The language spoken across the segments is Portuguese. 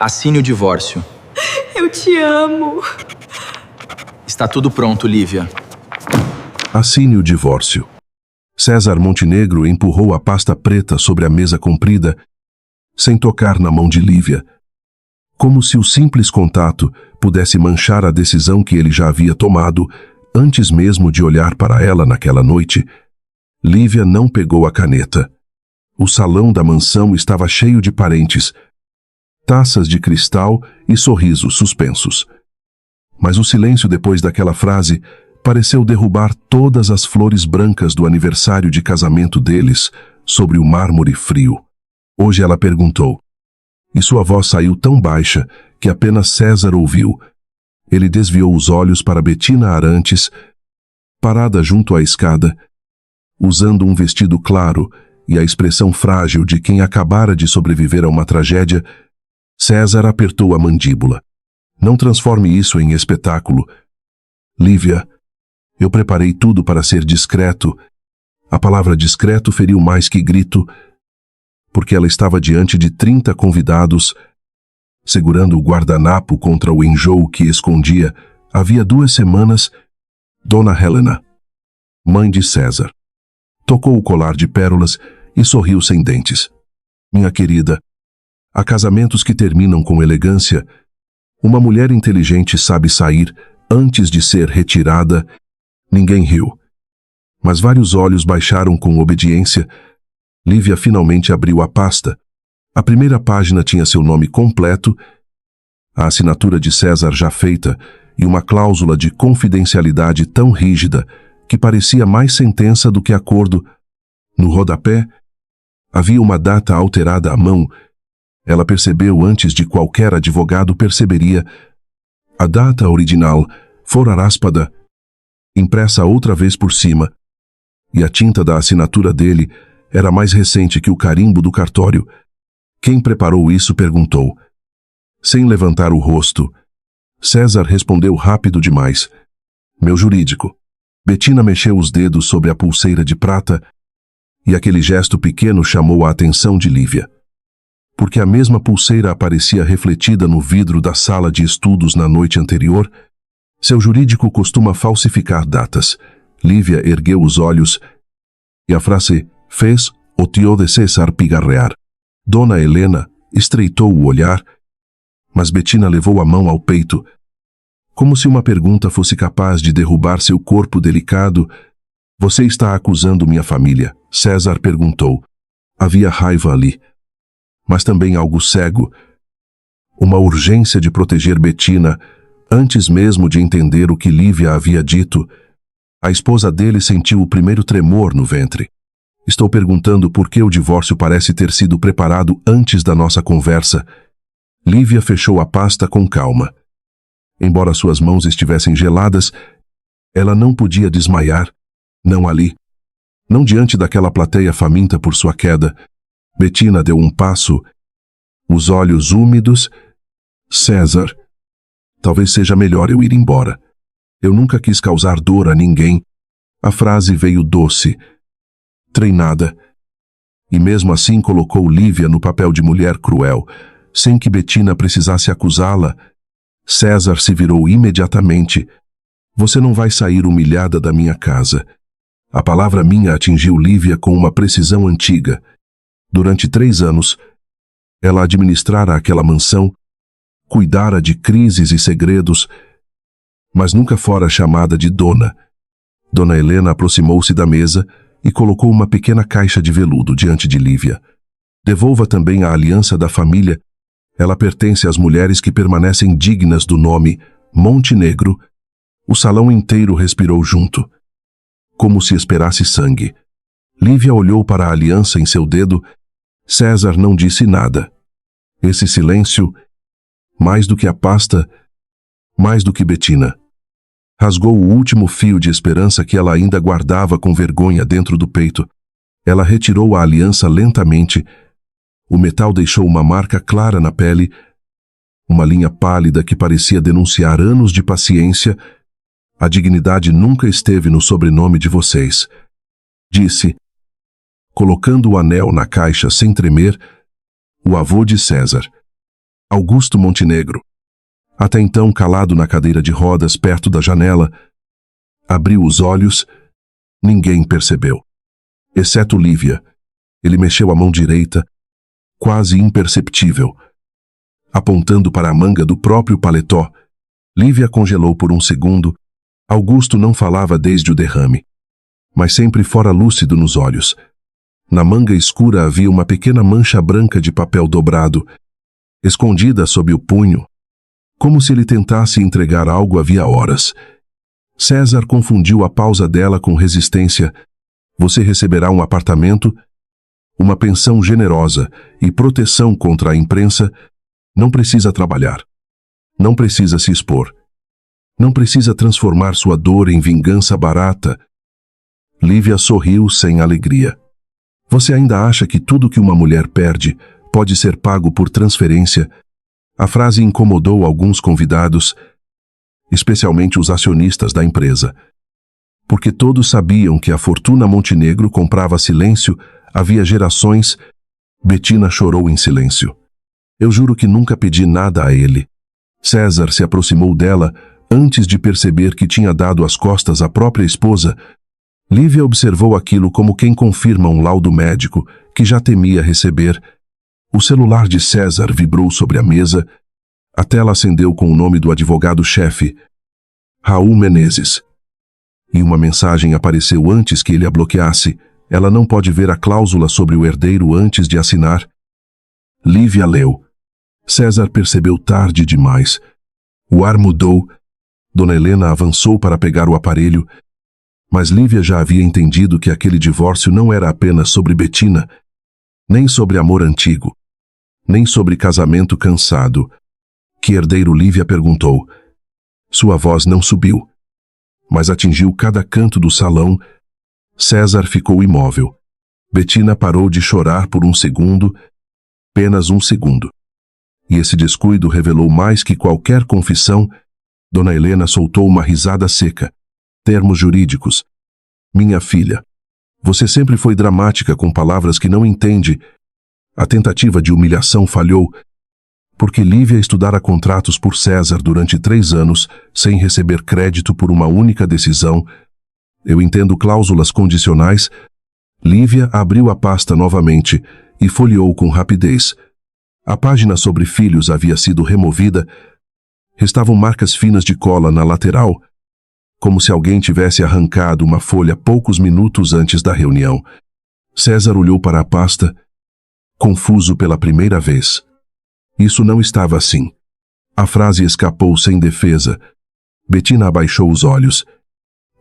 Assine o divórcio. Eu te amo. Está tudo pronto, Lívia. Assine o divórcio. César Montenegro empurrou a pasta preta sobre a mesa comprida, sem tocar na mão de Lívia. Como se o simples contato pudesse manchar a decisão que ele já havia tomado, antes mesmo de olhar para ela naquela noite. Lívia não pegou a caneta. O salão da mansão estava cheio de parentes, taças de cristal e sorrisos suspensos. Mas o silêncio depois daquela frase pareceu derrubar todas as flores brancas do aniversário de casamento deles sobre o mármore frio. Hoje ela perguntou, e sua voz saiu tão baixa que apenas César ouviu. Ele desviou os olhos para Bettina Arantes, parada junto à escada, usando um vestido claro e a expressão frágil de quem acabara de sobreviver a uma tragédia. César apertou a mandíbula. Não transforme isso em espetáculo. Lívia, eu preparei tudo para ser discreto. A palavra discreto feriu mais que grito, porque ela estava diante de 30 convidados. Segurando o guardanapo contra o enjoo que escondia, havia 2 semanas, Dona Helena, mãe de César. Tocou o colar de pérolas e sorriu sem dentes. Minha querida, há casamentos que terminam com elegância. Uma mulher inteligente sabe sair antes de ser retirada. Ninguém riu. Mas vários olhos baixaram com obediência. Lívia finalmente abriu a pasta. A primeira página tinha seu nome completo, a assinatura de César já feita e uma cláusula de confidencialidade tão rígida que parecia mais sentença do que acordo. No rodapé, havia uma data alterada à mão. Ela percebeu antes de qualquer advogado perceberia. A data original fora raspada, impressa outra vez por cima, e a tinta da assinatura dele era mais recente que o carimbo do cartório. Quem preparou isso perguntou. Sem levantar o rosto, César respondeu rápido demais. Meu jurídico. Bettina mexeu os dedos sobre a pulseira de prata e aquele gesto pequeno chamou a atenção de Lívia. Porque a mesma pulseira aparecia refletida no vidro da sala de estudos na noite anterior. Seu jurídico costuma falsificar datas. Lívia ergueu os olhos e a frase fez o tio de César pigarrear. Dona Helena estreitou o olhar, mas Bettina levou a mão ao peito, como se uma pergunta fosse capaz de derrubar seu corpo delicado. Você está acusando minha família? César perguntou. Havia raiva ali, mas também algo cego. Uma urgência de proteger Bettina, antes mesmo de entender o que Lívia havia dito. A esposa dele sentiu o primeiro tremor no ventre. Estou perguntando por que o divórcio parece ter sido preparado antes da nossa conversa. Lívia fechou a pasta com calma. Embora suas mãos estivessem geladas, ela não podia desmaiar. Não ali. Não diante daquela plateia faminta por sua queda. Bettina deu um passo, os olhos úmidos. César, talvez seja melhor eu ir embora. Eu nunca quis causar dor a ninguém. A frase veio doce, treinada, e mesmo assim colocou Lívia no papel de mulher cruel, sem que Bettina precisasse acusá-la. César se virou imediatamente. Você não vai sair humilhada da minha casa. A palavra minha atingiu Lívia com uma precisão antiga. Durante 3 anos, ela administrara aquela mansão, cuidara de crises e segredos, mas nunca fora chamada de dona. Dona Helena aproximou-se da mesa e colocou uma pequena caixa de veludo diante de Lívia. Devolva também a aliança da família. Ela pertence às mulheres que permanecem dignas do nome Montenegro. O salão inteiro respirou junto, como se esperasse sangue. Lívia olhou para a aliança em seu dedo. César não disse nada. Esse silêncio, mais do que a pasta, mais do que Bettina, rasgou o último fio de esperança que ela ainda guardava com vergonha dentro do peito. Ela retirou a aliança lentamente. O metal deixou uma marca clara na pele, uma linha pálida que parecia denunciar anos de paciência. A dignidade nunca esteve no sobrenome de vocês, disse, colocando o anel na caixa sem tremer, o avô de César. Augusto Montenegro. Até então calado na cadeira de rodas perto da janela, abriu os olhos. Ninguém percebeu, exceto Lívia. Ele mexeu a mão direita, quase imperceptível, apontando para a manga do próprio paletó. Lívia congelou por um segundo. Augusto não falava desde o derrame, mas sempre fora lúcido nos olhos. Na manga escura havia uma pequena mancha branca de papel dobrado, escondida sob o punho, como se ele tentasse entregar algo havia horas. César confundiu a pausa dela com resistência. Você receberá um apartamento, uma pensão generosa e proteção contra a imprensa. Não precisa trabalhar. Não precisa se expor. Não precisa transformar sua dor em vingança barata. Lívia sorriu sem alegria. Você ainda acha que tudo que uma mulher perde pode ser pago por transferência? A frase incomodou alguns convidados, especialmente os acionistas da empresa. Porque todos sabiam que a fortuna Montenegro comprava silêncio havia gerações. Bettina chorou em silêncio. Eu juro que nunca pedi nada a ele. César se aproximou dela antes de perceber que tinha dado as costas à própria esposa. Lívia observou aquilo como quem confirma um laudo médico que já temia receber. O celular de César vibrou sobre a mesa. A tela acendeu com o nome do advogado-chefe, Raul Menezes. E uma mensagem apareceu antes que ele a bloqueasse. Ela não pode ver a cláusula sobre o herdeiro antes de assinar. Lívia leu. César percebeu tarde demais. O ar mudou. Dona Helena avançou para pegar o aparelho, mas Lívia já havia entendido que aquele divórcio não era apenas sobre Bettina, nem sobre amor antigo, nem sobre casamento cansado. Que herdeiro? Lívia perguntou. Sua voz não subiu, mas atingiu cada canto do salão. César ficou imóvel. Bettina parou de chorar por um segundo, apenas um segundo. E esse descuido revelou mais que qualquer confissão. Dona Helena soltou uma risada seca. Termos jurídicos. Minha filha, você sempre foi dramática com palavras que não entende. A tentativa de humilhação falhou, porque Lívia estudara contratos por César durante 3 anos, sem receber crédito por uma única decisão. Eu entendo cláusulas condicionais. Lívia abriu a pasta novamente e folheou com rapidez. A página sobre filhos havia sido removida. Restavam marcas finas de cola na lateral, como se alguém tivesse arrancado uma folha poucos minutos antes da reunião. César olhou para a pasta, confuso pela primeira vez. Isso não estava assim. A frase escapou sem defesa. Bettina abaixou os olhos.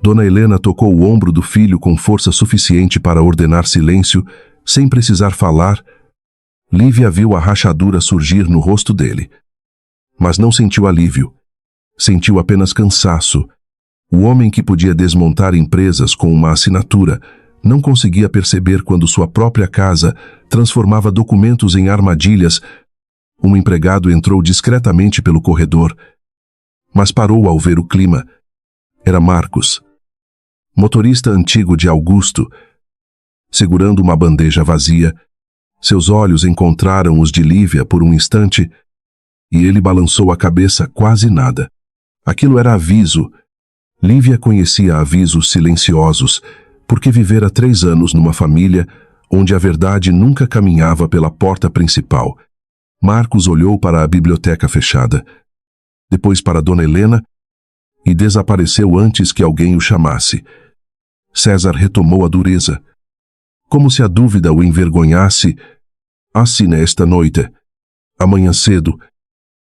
Dona Helena tocou o ombro do filho com força suficiente para ordenar silêncio, sem precisar falar. Lívia viu a rachadura surgir no rosto dele. Mas não sentiu alívio. Sentiu apenas cansaço. O homem que podia desmontar empresas com uma assinatura não conseguia perceber quando sua própria casa transformava documentos em armadilhas. Um empregado entrou discretamente pelo corredor, mas parou ao ver o clima. Era Marcos, motorista antigo de Augusto, segurando uma bandeja vazia. Seus olhos encontraram os de Lívia por um instante, e ele balançou a cabeça quase nada. Aquilo era aviso. Lívia conhecia avisos silenciosos, porque vivera 3 anos numa família onde a verdade nunca caminhava pela porta principal. Marcos olhou para a biblioteca fechada, depois para Dona Helena, e desapareceu antes que alguém o chamasse. César retomou a dureza, como se a dúvida o envergonhasse. Assina esta noite. Amanhã cedo,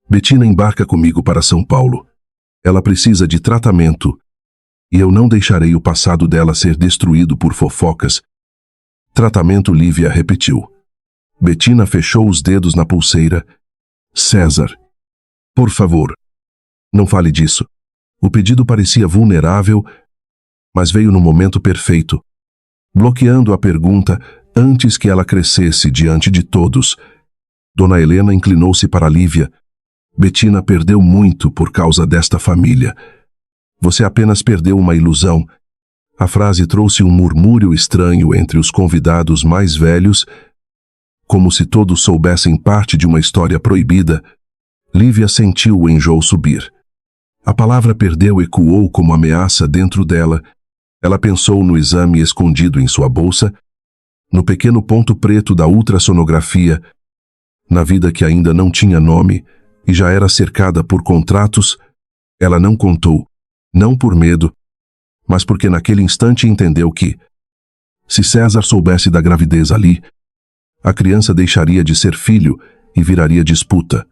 Bettina embarca comigo para São Paulo. Ela precisa de tratamento, e eu não deixarei o passado dela ser destruído por fofocas. Tratamento, Lívia repetiu. Bettina fechou os dedos na pulseira. César, por favor, não fale disso. O pedido parecia vulnerável, mas veio no momento perfeito, bloqueando a pergunta antes que ela crescesse diante de todos. Dona Helena inclinou-se para Lívia. Bettina perdeu muito por causa desta família. Você apenas perdeu uma ilusão. A frase trouxe um murmúrio estranho entre os convidados mais velhos, como se todos soubessem parte de uma história proibida. Lívia sentiu o enjoo subir. A palavra perdeu ecoou como ameaça dentro dela. Ela pensou no exame escondido em sua bolsa, no pequeno ponto preto da ultrassonografia, na vida que ainda não tinha nome e já era cercada por contratos. Ela não contou, não por medo, mas porque naquele instante entendeu que, se César soubesse da gravidez ali, a criança deixaria de ser filho e viraria disputa.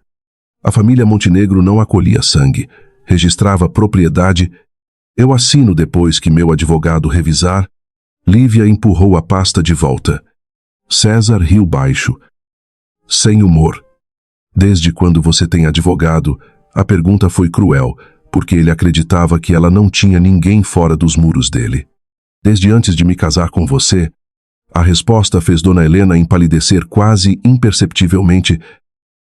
A família Montenegro não acolhia sangue, registrava propriedade. Eu assino depois que meu advogado revisar. Lívia empurrou a pasta de volta. César riu baixo, sem humor. Desde quando você tem advogado? A pergunta foi cruel, porque ele acreditava que ela não tinha ninguém fora dos muros dele. Desde antes de me casar com você? A resposta fez Dona Helena empalidecer quase imperceptivelmente.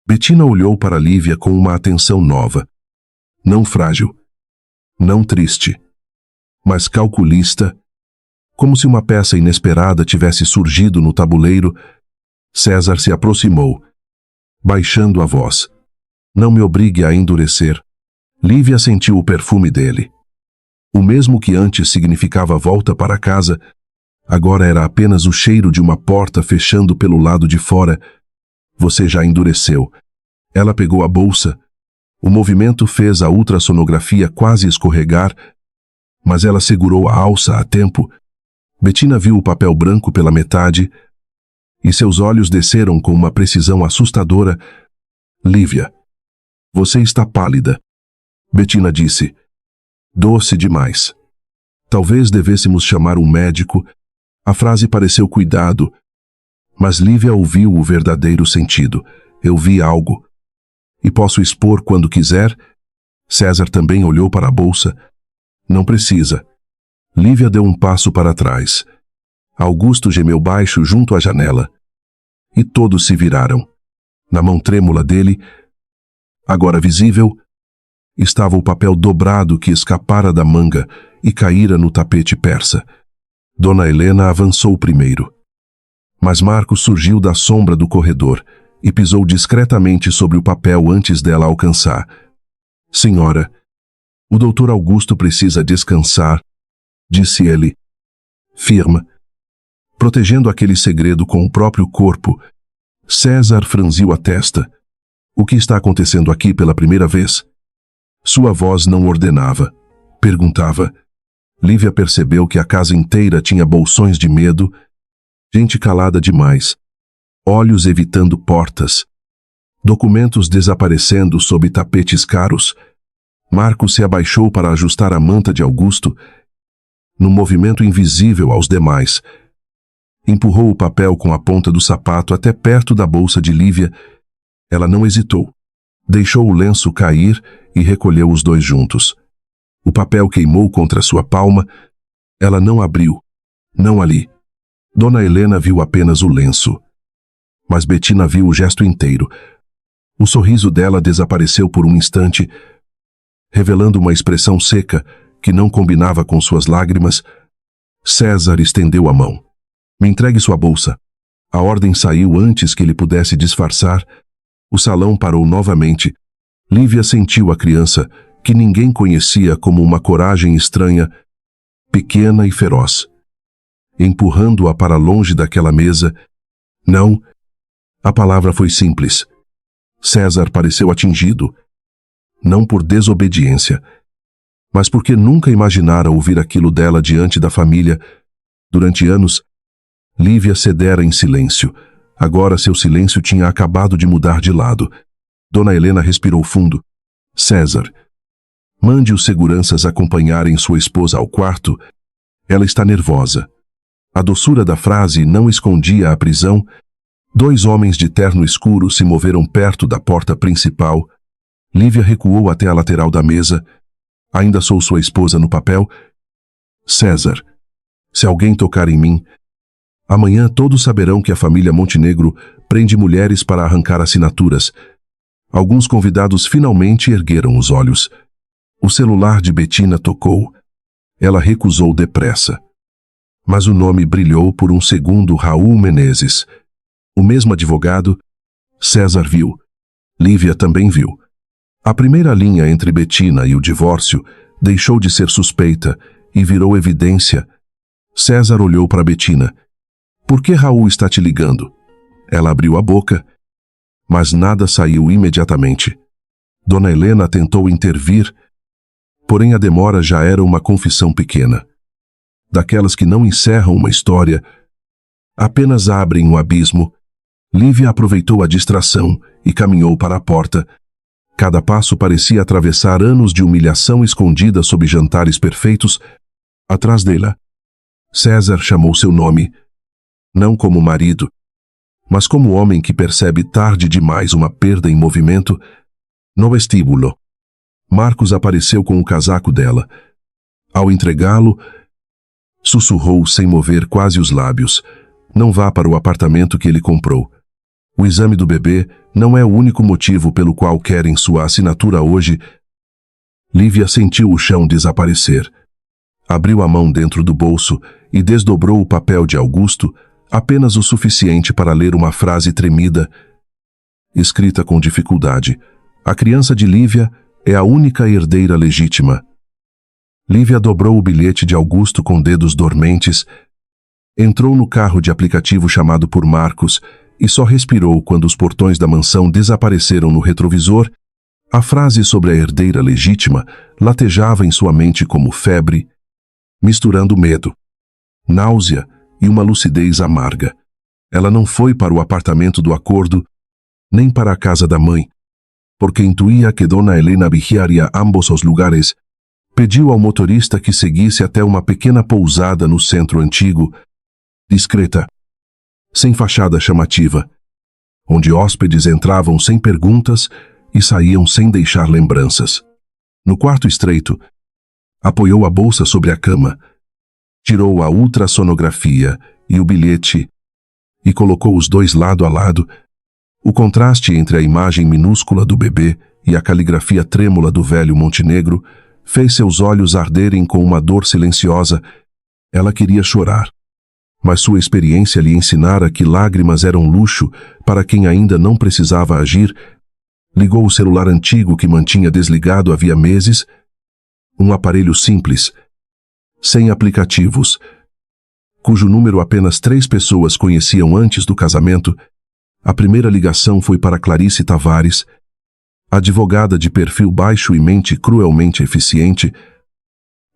Betina olhou para Lívia com uma atenção nova. Não frágil, não triste, mas calculista, como se uma peça inesperada tivesse surgido no tabuleiro. César se aproximou, baixando a voz. Não me obrigue a endurecer. Lívia sentiu o perfume dele. O mesmo que antes significava volta para casa, agora era apenas o cheiro de uma porta fechando pelo lado de fora. Você já endureceu. Ela pegou a bolsa. O movimento fez a ultrassonografia quase escorregar, mas ela segurou a alça a tempo. Betina viu o papel branco pela metade e seus olhos desceram com uma precisão assustadora. Lívia, você está pálida. Betina disse. Doce demais. Talvez devêssemos chamar um médico. A frase pareceu cuidado, mas Lívia ouviu o verdadeiro sentido. Eu vi algo. E posso expor quando quiser? César também olhou para a bolsa. Não precisa. Lívia deu um passo para trás. Augusto gemeu baixo junto à janela. E todos se viraram. Na mão trêmula dele, agora visível, estava o papel dobrado que escapara da manga e caíra no tapete persa. Dona Helena avançou primeiro. Mas Marcos surgiu da sombra do corredor e pisou discretamente sobre o papel antes dela alcançar. Senhora, o doutor Augusto precisa descansar, disse ele, firme. Protegendo aquele segredo com o próprio corpo, César franziu a testa. O que está acontecendo aqui pela primeira vez? Sua voz não ordenava, perguntava. Lívia percebeu que a casa inteira tinha bolsões de medo, gente calada demais, olhos evitando portas, documentos desaparecendo sob tapetes caros. Marcos se abaixou para ajustar a manta de Augusto, num movimento invisível aos demais. Empurrou o papel com a ponta do sapato até perto da bolsa de Lívia. Ela não hesitou. Deixou o lenço cair e recolheu os dois juntos. O papel queimou contra sua palma. Ela não abriu. Não ali. Dona Helena viu apenas o lenço. Mas Betina viu o gesto inteiro. O sorriso dela desapareceu por um instante, revelando uma expressão seca que não combinava com suas lágrimas. César estendeu a mão. Me entregue sua bolsa. A ordem saiu antes que ele pudesse disfarçar. O salão parou novamente. Lívia sentiu a criança, que ninguém conhecia, como uma coragem estranha, pequena e feroz. Empurrando-a para longe daquela mesa. Não. A palavra foi simples. César pareceu atingido. Não por desobediência, mas porque nunca imaginara ouvir aquilo dela diante da família. Durante anos, Lívia cedera em silêncio. Agora seu silêncio tinha acabado de mudar de lado. Dona Helena respirou fundo. César, mande os seguranças acompanharem sua esposa ao quarto. Ela está nervosa. A doçura da frase não escondia a prisão. 2 homens de terno escuro se moveram perto da porta principal. Lívia recuou até a lateral da mesa. Ainda sou sua esposa no papel? César, se alguém tocar em mim, amanhã todos saberão que a família Montenegro prende mulheres para arrancar assinaturas. Alguns convidados finalmente ergueram os olhos. O celular de Betina tocou. Ela recusou depressa. Mas o nome brilhou por um segundo. Raul Menezes. O mesmo advogado. César viu. Lívia também viu. A primeira linha entre Bettina e o divórcio deixou de ser suspeita e virou evidência. César olhou para Bettina. Por que Raul está te ligando? Ela abriu a boca, mas nada saiu imediatamente. Dona Helena tentou intervir, porém a demora já era uma confissão pequena. Daquelas que não encerram uma história, apenas abrem um abismo. Lívia aproveitou a distração e caminhou para a porta. Cada passo parecia atravessar anos de humilhação escondida sob jantares perfeitos. Atrás dela, César chamou seu nome, não como marido, mas como homem que percebe tarde demais uma perda em movimento. No vestíbulo, Marcos apareceu com o casaco dela. Ao entregá-lo, sussurrou sem mover quase os lábios: não vá para o apartamento que ele comprou. O exame do bebê não é o único motivo pelo qual querem sua assinatura hoje. Lívia sentiu o chão desaparecer. Abriu a mão dentro do bolso e desdobrou o papel de Augusto, apenas o suficiente para ler uma frase tremida, escrita com dificuldade. A criança de Lívia é a única herdeira legítima. Lívia dobrou o bilhete de Augusto com dedos dormentes, entrou no carro de aplicativo chamado por Marcos e só respirou quando os portões da mansão desapareceram no retrovisor. A frase sobre a herdeira legítima latejava em sua mente como febre, misturando medo, náusea e uma lucidez amarga. Ela não foi para o apartamento do acordo, nem para a casa da mãe, porque intuía que Dona Helena vigiaria ambos os lugares. Pediu ao motorista que seguisse até uma pequena pousada no centro antigo, discreta, sem fachada chamativa, onde hóspedes entravam sem perguntas e saíam sem deixar lembranças. No quarto estreito, apoiou a bolsa sobre a cama, tirou a ultrassonografia e o bilhete e colocou os dois lado a lado. O contraste entre a imagem minúscula do bebê e a caligrafia trêmula do velho Montenegro fez seus olhos arderem com uma dor silenciosa. Ela queria chorar, mas sua experiência lhe ensinara que lágrimas eram luxo para quem ainda não precisava agir. Ligou o celular antigo que mantinha desligado havia meses, um aparelho simples, sem aplicativos, cujo número apenas 3 pessoas conheciam antes do casamento. A primeira ligação foi para Clarice Tavares, advogada de perfil baixo e mente cruelmente eficiente,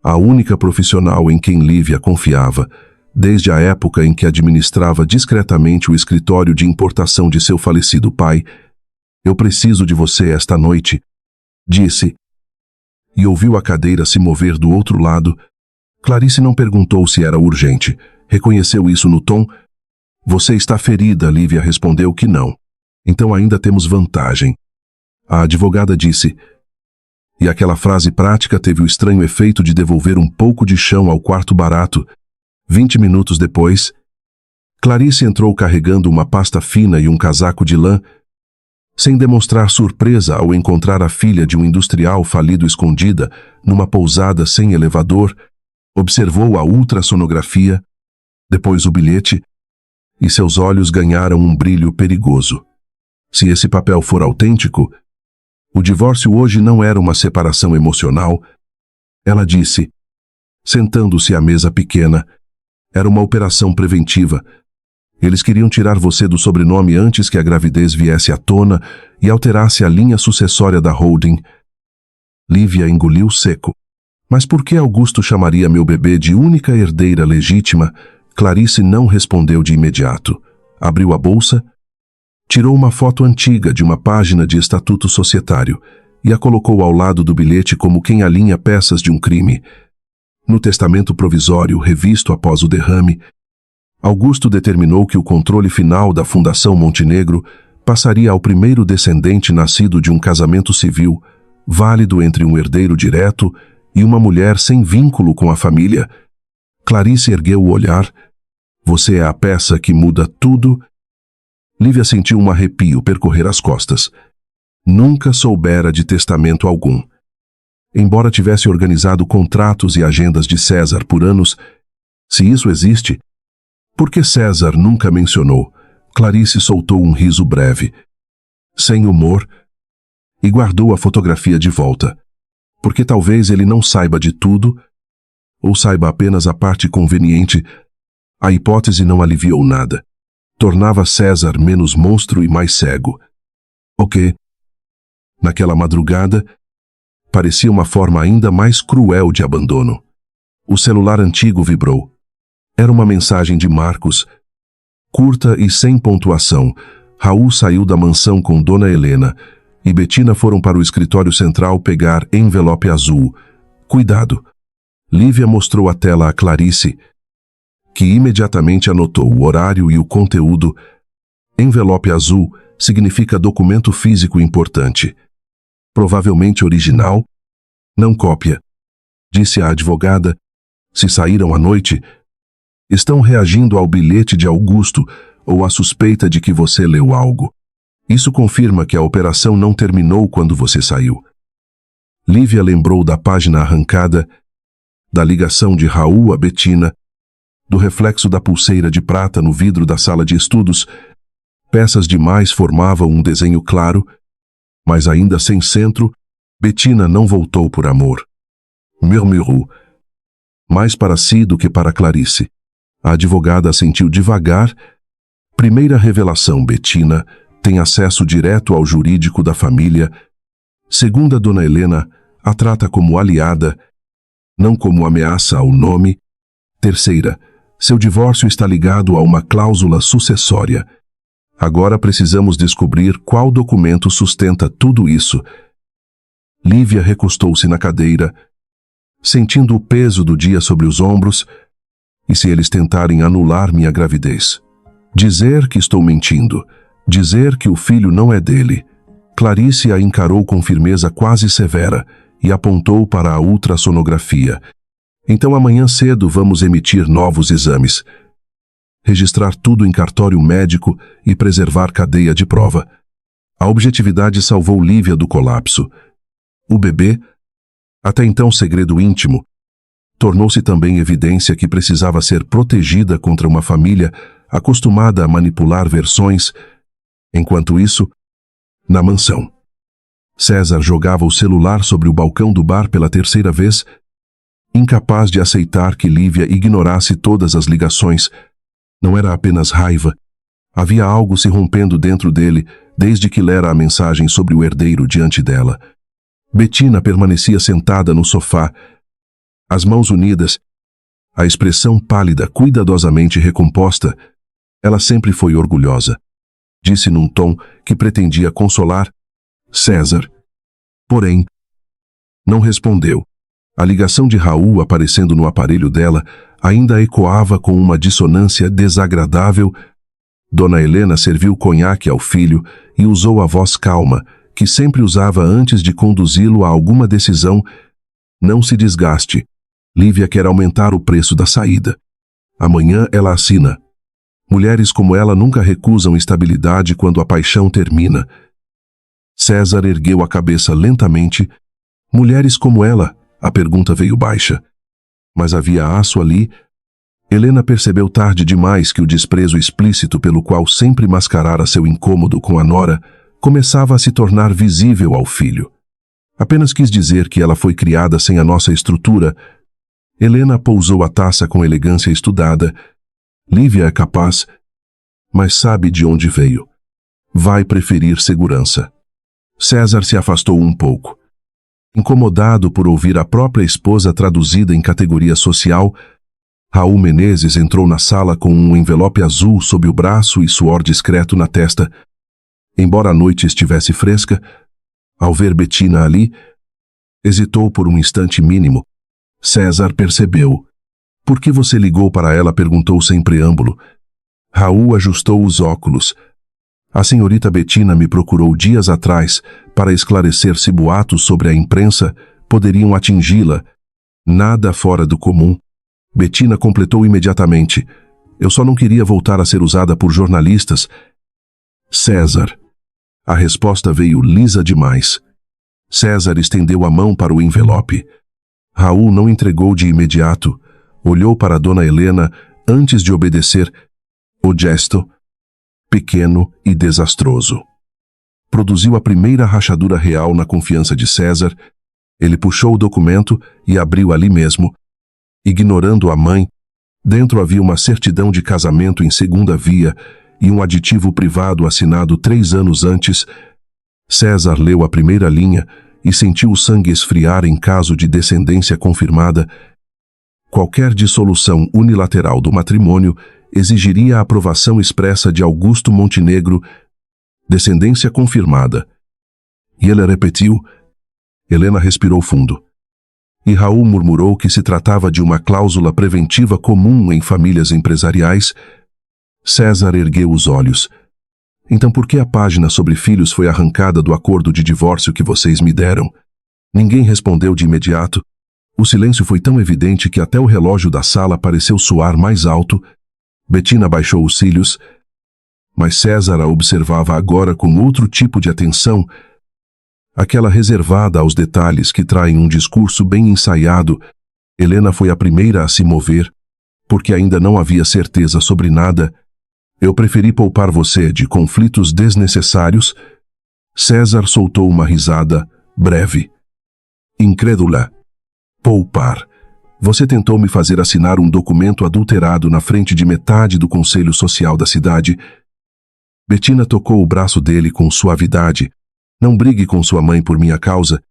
a única profissional em quem Lívia confiava, desde a época em que administrava discretamente o escritório de importação de seu falecido pai. Eu preciso de você esta noite, disse, e ouviu a cadeira se mover do outro lado. Clarice não perguntou se era urgente. Reconheceu isso no tom. Você está ferida, Lívia respondeu que não. Então ainda temos vantagem. A advogada disse, e aquela frase prática teve o estranho efeito de devolver um pouco de chão ao quarto barato. 20 minutos depois, Clarice entrou carregando uma pasta fina e um casaco de lã, sem demonstrar surpresa ao encontrar a filha de um industrial falido escondida numa pousada sem elevador. Observou a ultrassonografia, depois o bilhete, e seus olhos ganharam um brilho perigoso. Se esse papel for autêntico, o divórcio hoje não era uma separação emocional, ela disse, sentando-se à mesa pequena. Era uma operação preventiva. Eles queriam tirar você do sobrenome antes que a gravidez viesse à tona e alterasse a linha sucessória da holding. Lívia engoliu seco. Mas por que Augusto chamaria meu bebê de única herdeira legítima? Clarice não respondeu de imediato. Abriu a bolsa, tirou uma foto antiga de uma página de estatuto societário e a colocou ao lado do bilhete como quem alinha peças de um crime. No testamento provisório revisto após o derrame, Augusto determinou que o controle final da Fundação Montenegro passaria ao primeiro descendente nascido de um casamento civil, válido entre um herdeiro direto e uma mulher sem vínculo com a família. Clarice ergueu o olhar. Você é a peça que muda tudo. Lívia sentiu um arrepio percorrer as costas. Nunca soubera de testamento algum. Embora tivesse organizado contratos e agendas de César por anos, se isso existe, por que César nunca mencionou? Clarice soltou um riso breve, sem humor, e guardou a fotografia de volta. Porque talvez ele não saiba de tudo, ou saiba apenas a parte conveniente, a hipótese não aliviou nada. Tornava César menos monstro e mais cego. O que, naquela madrugada, parecia uma forma ainda mais cruel de abandono. O celular antigo vibrou. Era uma mensagem de Marcos, curta e sem pontuação. Raul saiu da mansão com Dona Helena e Betina foram para o escritório central pegar envelope azul. Cuidado! Lívia mostrou a tela a Clarice, que imediatamente anotou o horário e o conteúdo. Envelope azul significa documento físico importante. Provavelmente original, não cópia. Disse a advogada, se saíram à noite, estão reagindo ao bilhete de Augusto ou à suspeita de que você leu algo. Isso confirma que a operação não terminou quando você saiu. Lívia lembrou da página arrancada, da ligação de Raul a Betina, do reflexo da pulseira de prata no vidro da sala de estudos. Peças demais formavam um desenho claro, mas ainda sem centro. Betina não voltou por amor. Murmurou, mais para si do que para Clarice. A advogada assentiu devagar. Primeira revelação: Betina tem acesso direto ao jurídico da família. Segunda, Dona Helena a trata como aliada, não como ameaça ao nome. Terceira, seu divórcio está ligado a uma cláusula sucessória. Agora precisamos descobrir qual documento sustenta tudo isso. Lívia recostou-se na cadeira, sentindo o peso do dia sobre os ombros. E se eles tentarem anular minha gravidez? Dizer que estou mentindo, dizer que o filho não é dele. Clarice a encarou com firmeza quase severa e apontou para a ultrassonografia. Então amanhã cedo vamos emitir novos exames, registrar tudo em cartório médico e preservar cadeia de prova. A objetividade salvou Lívia do colapso. O bebê, até então segredo íntimo, tornou-se também evidência que precisava ser protegida contra uma família acostumada a manipular versões. Enquanto isso, na mansão, César jogava o celular sobre o balcão do bar pela terceira vez, incapaz de aceitar que Lívia ignorasse todas as ligações. Não era apenas raiva. Havia algo se rompendo dentro dele desde que lera a mensagem sobre o herdeiro diante dela. Betina permanecia sentada no sofá, as mãos unidas, a expressão pálida cuidadosamente recomposta. Ela sempre foi orgulhosa. Disse num tom que pretendia consolar César. Porém, não respondeu. A ligação de Raul aparecendo no aparelho dela ainda ecoava com uma dissonância desagradável. Dona Helena serviu conhaque ao filho e usou a voz calma, que sempre usava antes de conduzi-lo a alguma decisão. Não se desgaste. Lívia quer aumentar o preço da saída. Amanhã ela assina. Mulheres como ela nunca recusam estabilidade quando a paixão termina. César ergueu a cabeça lentamente. Mulheres como ela? A pergunta veio baixa. Mas havia aço ali. Helena percebeu tarde demais que o desprezo explícito pelo qual sempre mascarara seu incômodo com a nora começava a se tornar visível ao filho. Apenas quis dizer que ela foi criada sem a nossa estrutura. Helena pousou a taça com elegância estudada. Lívia é capaz, mas sabe de onde veio. Vai preferir segurança. César se afastou um pouco. Incomodado por ouvir a própria esposa traduzida em categoria social, Raul Menezes entrou na sala com um envelope azul sob o braço e suor discreto na testa. Embora a noite estivesse fresca, ao ver Betina ali, hesitou por um instante mínimo. César percebeu. Por que você ligou para ela? Perguntou sem preâmbulo. Raul ajustou os óculos. A senhorita Betina me procurou dias atrás para esclarecer se boatos sobre a imprensa poderiam atingi-la. Nada fora do comum. Betina completou imediatamente. Eu só não queria voltar a ser usada por jornalistas. César. A resposta veio lisa demais. César estendeu a mão para o envelope. Raul não entregou de imediato. Olhou para Dona Helena antes de obedecer. O gesto, pequeno e desastroso. produziu a primeira rachadura real na confiança de César. Ele puxou o documento e abriu ali mesmo. Ignorando a mãe, dentro havia uma certidão de casamento em segunda via e um aditivo privado assinado 3 anos antes. César leu a primeira linha e sentiu o sangue esfriar em caso de descendência confirmada. Qualquer dissolução unilateral do matrimônio exigiria a aprovação expressa de Augusto Montenegro, descendência confirmada. E ele repetiu. Helena respirou fundo. E Raul murmurou que se tratava de uma cláusula preventiva comum em famílias empresariais. César ergueu os olhos. Então por que a página sobre filhos foi arrancada do acordo de divórcio que vocês me deram? Ninguém respondeu de imediato. O silêncio foi tão evidente que até o relógio da sala pareceu soar mais alto. Betina baixou os cílios, mas César a observava agora com outro tipo de atenção, aquela reservada aos detalhes que traem um discurso bem ensaiado. Helena foi a primeira a se mover, porque ainda não havia certeza sobre nada. Eu preferi poupar você de conflitos desnecessários. César soltou uma risada breve. Incrédula. Poupar. Você tentou me fazer assinar um documento adulterado na frente de metade do conselho social da cidade. Betina tocou o braço dele com suavidade. Não brigue com sua mãe por minha causa.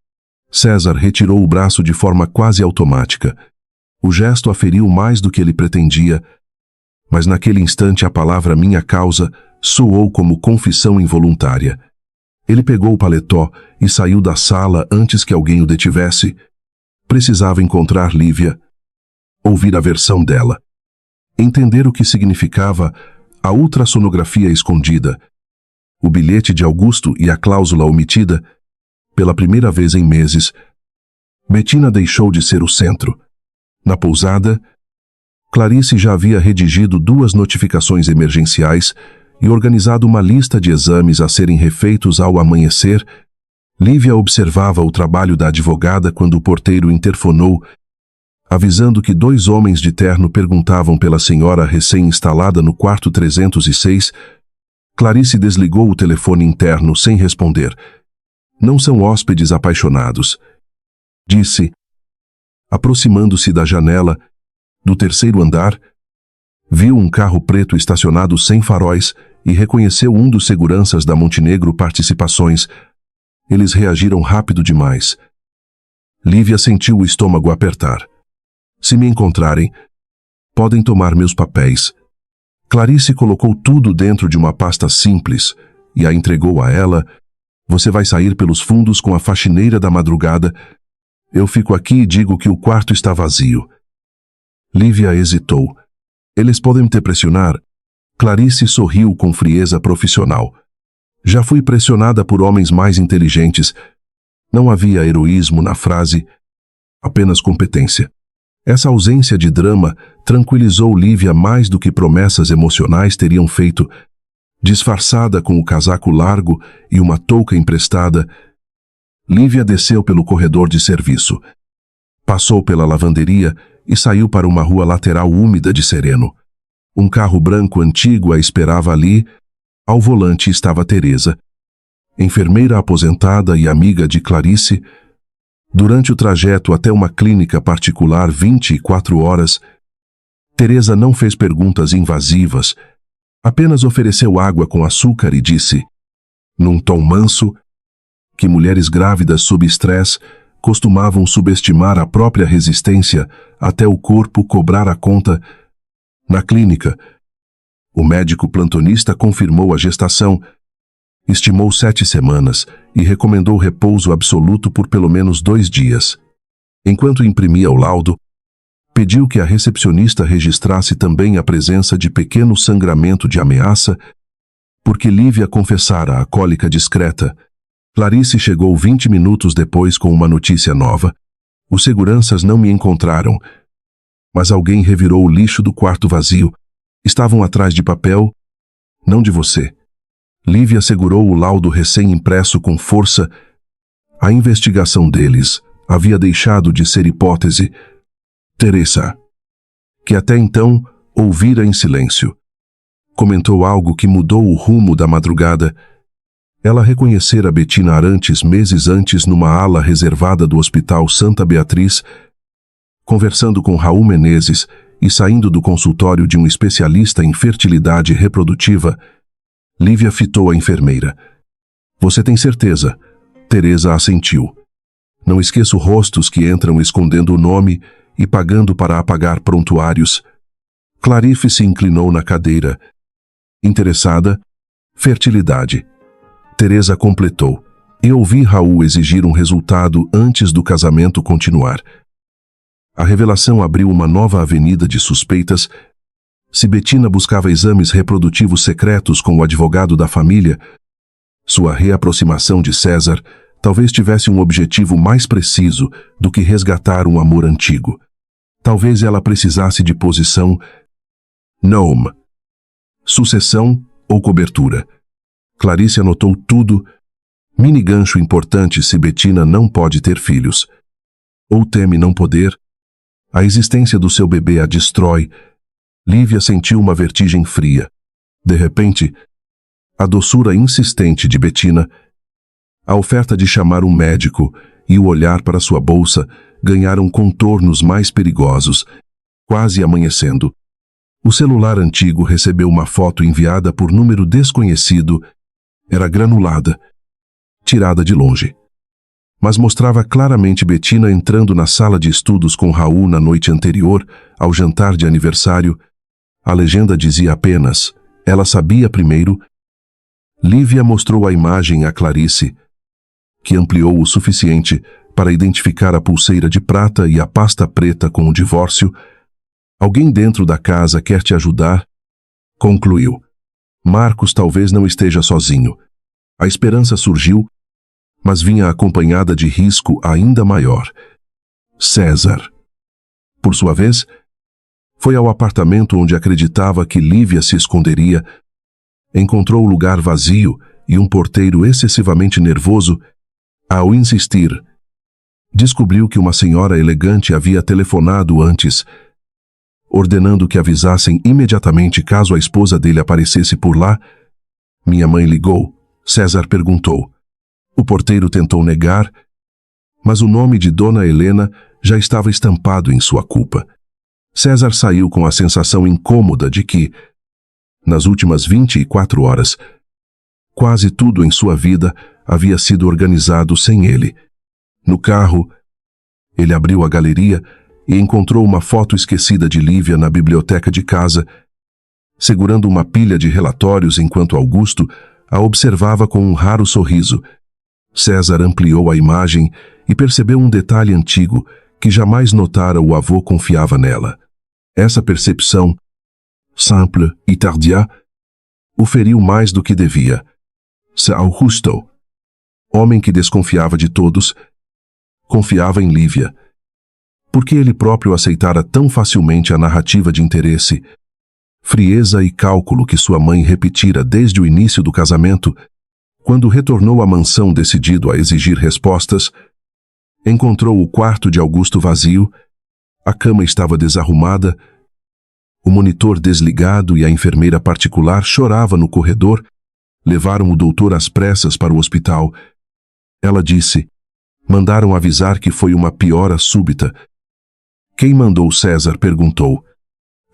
César retirou o braço de forma quase automática. O gesto a feriu mais do que ele pretendia, mas naquele instante a palavra minha causa soou como confissão involuntária. Ele pegou o paletó e saiu da sala antes que alguém o detivesse. Precisava encontrar Lívia, ouvir a versão dela, entender o que significava a ultrassonografia escondida, o bilhete de Augusto e a cláusula omitida. Pela primeira vez em meses, Betina deixou de ser o centro. Na pousada, Clarice já havia redigido 2 notificações emergenciais e organizado uma lista de exames a serem refeitos ao amanhecer. Lívia observava o trabalho da advogada quando o porteiro interfonou, avisando que 2 homens de terno perguntavam pela senhora recém-instalada no quarto 306. Clarice desligou o telefone interno sem responder. Não são hóspedes apaixonados, disse. Aproximando-se da janela, do 3º andar, viu um carro preto estacionado sem faróis e reconheceu um dos seguranças da Montenegro Participações. Eles reagiram rápido demais. Lívia sentiu o estômago apertar. Se me encontrarem, podem tomar meus papéis. Clarice colocou tudo dentro de uma pasta simples e a entregou a ela. Você vai sair pelos fundos com a faxineira da madrugada. Eu fico aqui e digo que o quarto está vazio. Lívia hesitou. Eles podem te pressionar? Clarice sorriu com frieza profissional. Já fui pressionada por homens mais inteligentes. Não havia heroísmo na frase, apenas competência. Essa ausência de drama tranquilizou Lívia mais do que promessas emocionais teriam feito. Disfarçada com o casaco largo e uma touca emprestada, Lívia desceu pelo corredor de serviço. Passou pela lavanderia e saiu para uma rua lateral úmida de sereno. Um carro branco antigo a esperava ali. Ao volante estava Teresa, enfermeira aposentada e amiga de Clarice. Durante o trajeto até uma clínica particular 24 horas, Teresa não fez perguntas invasivas, apenas ofereceu água com açúcar e disse, num tom manso, que mulheres grávidas sob estresse costumavam subestimar a própria resistência até o corpo cobrar a conta. Na clínica, o médico plantonista confirmou a gestação, estimou 7 semanas e recomendou repouso absoluto por pelo menos 2 dias. Enquanto imprimia o laudo, pediu que a recepcionista registrasse também a presença de pequeno sangramento de ameaça, porque Lívia confessara a cólica discreta. Clarice chegou 20 minutos depois com uma notícia nova. Os seguranças não me encontraram, mas alguém revirou o lixo do quarto vazio. Estavam atrás de papel, não de você. Lívia segurou o laudo recém-impresso com força. A investigação deles havia deixado de ser hipótese. Teresa, que até então ouvira em silêncio, comentou algo que mudou o rumo da madrugada. Ela reconhecera Bettina Arantes meses antes numa ala reservada do Hospital Santa Beatriz, conversando com Raul Menezes e saindo do consultório de um especialista em fertilidade reprodutiva. Lívia fitou a enfermeira. Você tem certeza? Teresa assentiu. Não esqueço rostos que entram escondendo o nome e pagando para apagar prontuários. Clarice se inclinou na cadeira. Interessada? Fertilidade. Teresa completou. Eu ouvi Raul exigir um resultado antes do casamento continuar. A revelação abriu uma nova avenida de suspeitas. Se Bettina buscava exames reprodutivos secretos com o advogado da família, sua reaproximação de César talvez tivesse um objetivo mais preciso do que resgatar um amor antigo. Talvez ela precisasse de posição, nome, sucessão ou cobertura. Clarice anotou tudo. Mini gancho importante se Bettina não pode ter filhos. Ou teme não poder. A existência do seu bebê a destrói. Lívia sentiu uma vertigem fria. De repente, a doçura insistente de Bettina, a oferta de chamar um médico e o olhar para sua bolsa ganharam contornos mais perigosos, quase amanhecendo. O celular antigo recebeu uma foto enviada por número desconhecido. Era granulada, tirada de longe. Mas mostrava claramente Bettina entrando na sala de estudos com Raul na noite anterior ao jantar de aniversário. A legenda dizia apenas, ela sabia primeiro. Lívia mostrou a imagem a Clarice, que ampliou o suficiente para identificar a pulseira de prata e a pasta preta com o divórcio. Alguém dentro da casa quer te ajudar? Concluiu. Marcos talvez não esteja sozinho. A esperança surgiu, mas vinha acompanhada de risco ainda maior. César. Por sua vez, foi ao apartamento onde acreditava que Lívia se esconderia. Encontrou o lugar vazio e um porteiro excessivamente nervoso. Ao insistir, descobriu que uma senhora elegante havia telefonado antes, ordenando que avisassem imediatamente caso a esposa dele aparecesse por lá. Minha mãe ligou, César perguntou. O porteiro tentou negar, mas o nome de Dona Helena já estava estampado em sua culpa. César saiu com a sensação incômoda de que, nas últimas 24 horas, quase tudo em sua vida havia sido organizado sem ele. No carro, ele abriu a galeria e encontrou uma foto esquecida de Lívia na biblioteca de casa, segurando uma pilha de relatórios enquanto Augusto a observava com um raro sorriso. César ampliou a imagem e percebeu um detalhe antigo que jamais notara o avô confiava nela. Essa percepção, simple e tardia, o feriu mais do que devia. Se Augusto, homem que desconfiava de todos, confiava em Lívia. Por que ele próprio aceitara tão facilmente a narrativa de interesse, frieza e cálculo que sua mãe repetira desde o início do casamento? Quando retornou à mansão decidido a exigir respostas, encontrou o quarto de Augusto vazio, a cama estava desarrumada, o monitor desligado e a enfermeira particular chorava no corredor. Levaram o doutor às pressas para o hospital. Ela disse, mandaram avisar que foi uma piora súbita. Quem mandou? César perguntou.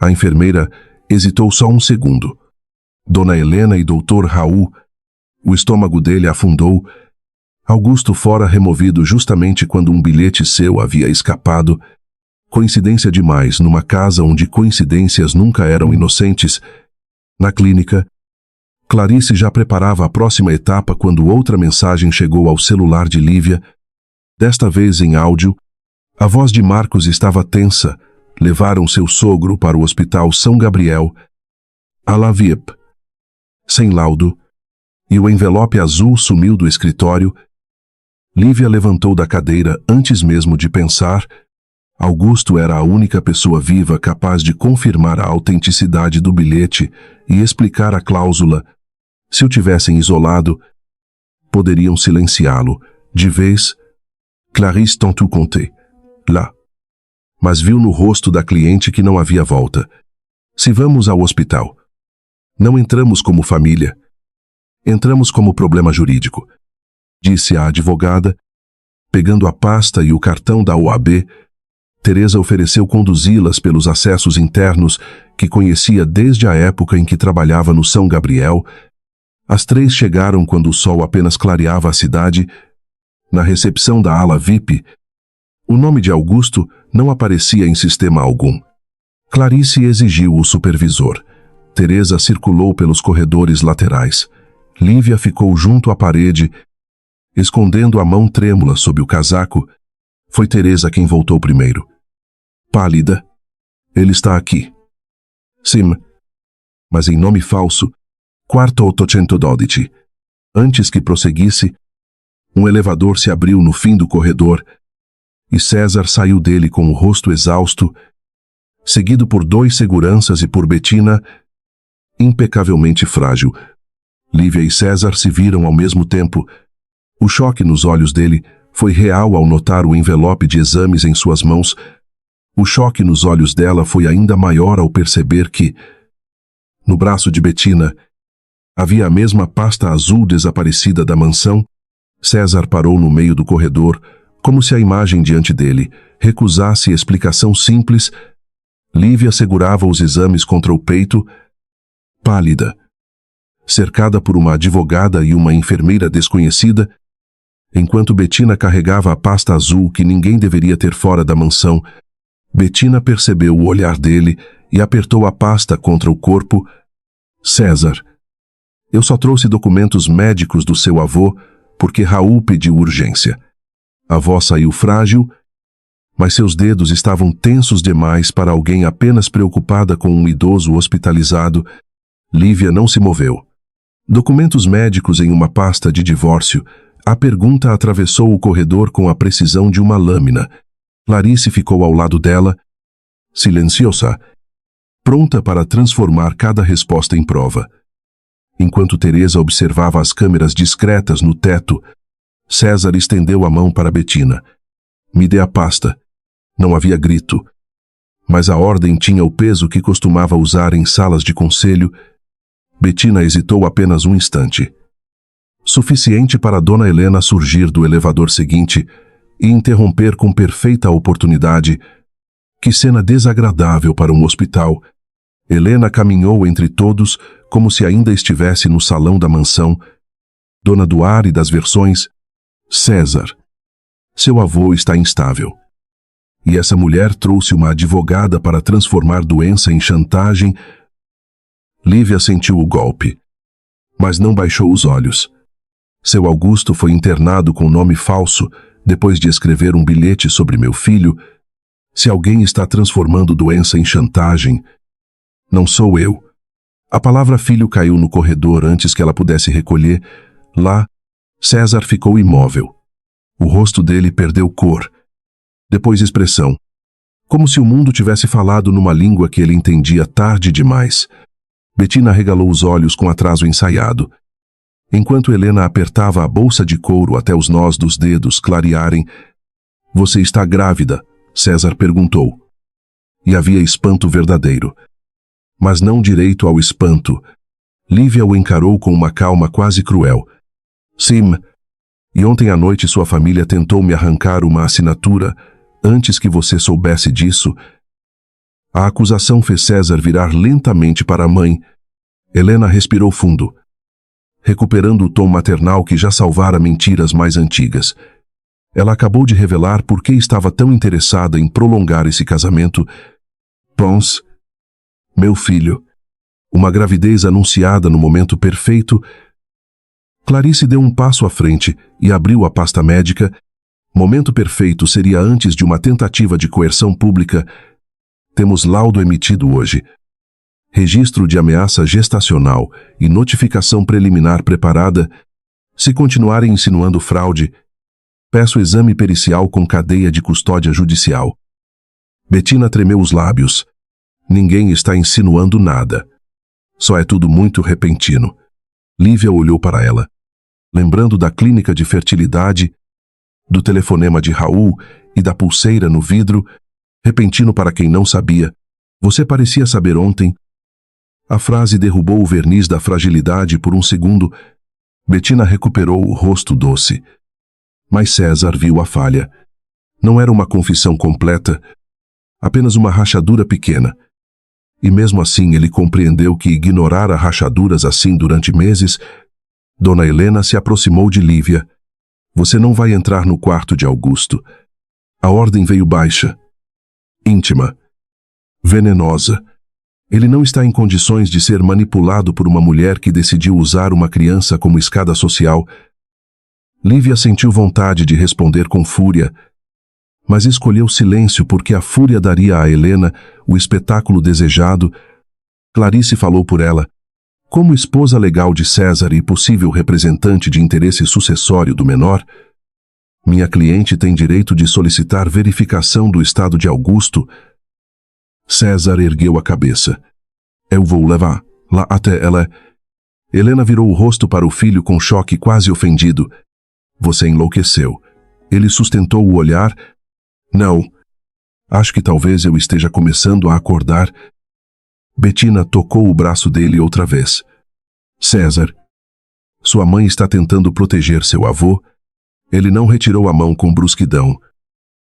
A enfermeira hesitou só um segundo. Dona Helena e doutor Raul. O estômago dele afundou. Augusto fora removido justamente quando um bilhete seu havia escapado. Coincidência demais numa casa onde coincidências nunca eram inocentes. Na clínica, Clarice já preparava a próxima etapa quando outra mensagem chegou ao celular de Lívia. Desta vez em áudio, a voz de Marcos estava tensa. Levaram seu sogro para o Hospital São Gabriel. À la VIP. Sem laudo. E o envelope azul sumiu do escritório. Lívia levantou da cadeira antes mesmo de pensar. Augusto era a única pessoa viva capaz de confirmar a autenticidade do bilhete e explicar a cláusula. Se o tivessem isolado, poderiam silenciá-lo. De vez, Clarice tentou conter. Lá. Mas viu no rosto da cliente que não havia volta. Se vamos ao hospital. Não entramos como família. Entramos como problema jurídico, disse a advogada. Pegando a pasta e o cartão da OAB, Teresa ofereceu conduzi-las pelos acessos internos que conhecia desde a época em que trabalhava no São Gabriel. As três chegaram quando o sol apenas clareava a cidade. Na recepção da ala VIP, o nome de Augusto não aparecia em sistema algum. Clarice exigiu o supervisor. Teresa circulou pelos corredores laterais. Lívia ficou junto à parede, escondendo a mão trêmula sob o casaco. Foi Teresa quem voltou primeiro. Pálida. Ele está aqui. Sim. Mas em nome falso. Quarto 812. Antes que prosseguisse, um elevador se abriu no fim do corredor e César saiu dele com o rosto exausto, seguido por 2 seguranças e por Bettina, impecavelmente frágil. Lívia e César se viram ao mesmo tempo. O choque nos olhos dele foi real ao notar o envelope de exames em suas mãos. O choque nos olhos dela foi ainda maior ao perceber que, no braço de Bettina, havia a mesma pasta azul desaparecida da mansão. César parou no meio do corredor, como se a imagem diante dele recusasse explicação simples. Lívia segurava os exames contra o peito, pálida. Cercada por uma advogada e uma enfermeira desconhecida, enquanto Bettina carregava a pasta azul que ninguém deveria ter fora da mansão, Bettina percebeu o olhar dele e apertou a pasta contra o corpo. César, eu só trouxe documentos médicos do seu avô porque Raul pediu urgência. A voz saiu frágil, mas seus dedos estavam tensos demais para alguém apenas preocupada com um idoso hospitalizado. Lívia não se moveu. Documentos médicos em uma pasta de divórcio. A pergunta atravessou o corredor com a precisão de uma lâmina. Clarice ficou ao lado dela, silenciosa, pronta para transformar cada resposta em prova. Enquanto Teresa observava as câmeras discretas no teto, César estendeu a mão para Bettina. Me dê a pasta. Não havia grito, mas a ordem tinha o peso que costumava usar em salas de conselho. Bettina hesitou apenas um instante. Suficiente para Dona Helena surgir do elevador seguinte e interromper com perfeita oportunidade. Que cena desagradável para um hospital. Helena caminhou entre todos como se ainda estivesse no salão da mansão. Dona do ar e das versões. César. Seu avô está instável. E essa mulher trouxe uma advogada para transformar doença em chantagem. Lívia sentiu o golpe, mas não baixou os olhos. Seu Augusto foi internado com nome falso depois de escrever um bilhete sobre meu filho. Se alguém está transformando doença em chantagem, não sou eu. A palavra filho caiu no corredor antes que ela pudesse recolher. Lá, César ficou imóvel. O rosto dele perdeu cor, depois expressão, como se o mundo tivesse falado numa língua que ele entendia tarde demais. Bettina arregalou os olhos com atraso ensaiado. Enquanto Helena apertava a bolsa de couro até os nós dos dedos clarearem. Você está grávida? César perguntou. E havia espanto verdadeiro. Mas não direito ao espanto. Lívia o encarou com uma calma quase cruel. Sim. E ontem à noite sua família tentou me arrancar uma assinatura antes que você soubesse disso. A acusação fez César virar lentamente para a mãe. Helena respirou fundo, recuperando o tom maternal que já salvara mentiras mais antigas. Ela acabou de revelar por que estava tão interessada em prolongar esse casamento. Pons, meu filho, uma gravidez anunciada no momento perfeito. Clarice deu um passo à frente e abriu a pasta médica. Momento perfeito seria antes de uma tentativa de coerção pública. Temos laudo emitido hoje. Registro de ameaça gestacional e notificação preliminar preparada. Se continuarem insinuando fraude, peço exame pericial com cadeia de custódia judicial. Bettina tremeu os lábios. Ninguém está insinuando nada. Só é tudo muito repentino. Lívia olhou para ela, lembrando da clínica de fertilidade, do telefonema de Raul e da pulseira no vidro. Repentino para quem não sabia. Você parecia saber ontem. A frase derrubou o verniz da fragilidade por um segundo. Bettina recuperou o rosto doce. Mas César viu a falha. Não era uma confissão completa, apenas uma rachadura pequena. E mesmo assim ele compreendeu que ignorara rachaduras assim durante meses. Dona Helena se aproximou de Lívia. Você não vai entrar no quarto de Augusto. A ordem veio baixa, íntima, venenosa. Ele não está em condições de ser manipulado por uma mulher que decidiu usar uma criança como escada social. Lívia sentiu vontade de responder com fúria, mas escolheu silêncio porque a fúria daria a Helena o espetáculo desejado. Clarice falou por ela. Como esposa legal de César e possível representante de interesse sucessório do menor, minha cliente tem direito de solicitar verificação do estado de Augusto. César ergueu a cabeça. Eu vou levar lá até ela. Helena virou o rosto para o filho com choque quase ofendido. Você enlouqueceu. Ele sustentou o olhar. Não. Acho que talvez eu esteja começando a acordar. Bettina tocou o braço dele outra vez. César. Sua mãe está tentando proteger seu avô. Ele não retirou a mão com brusquidão,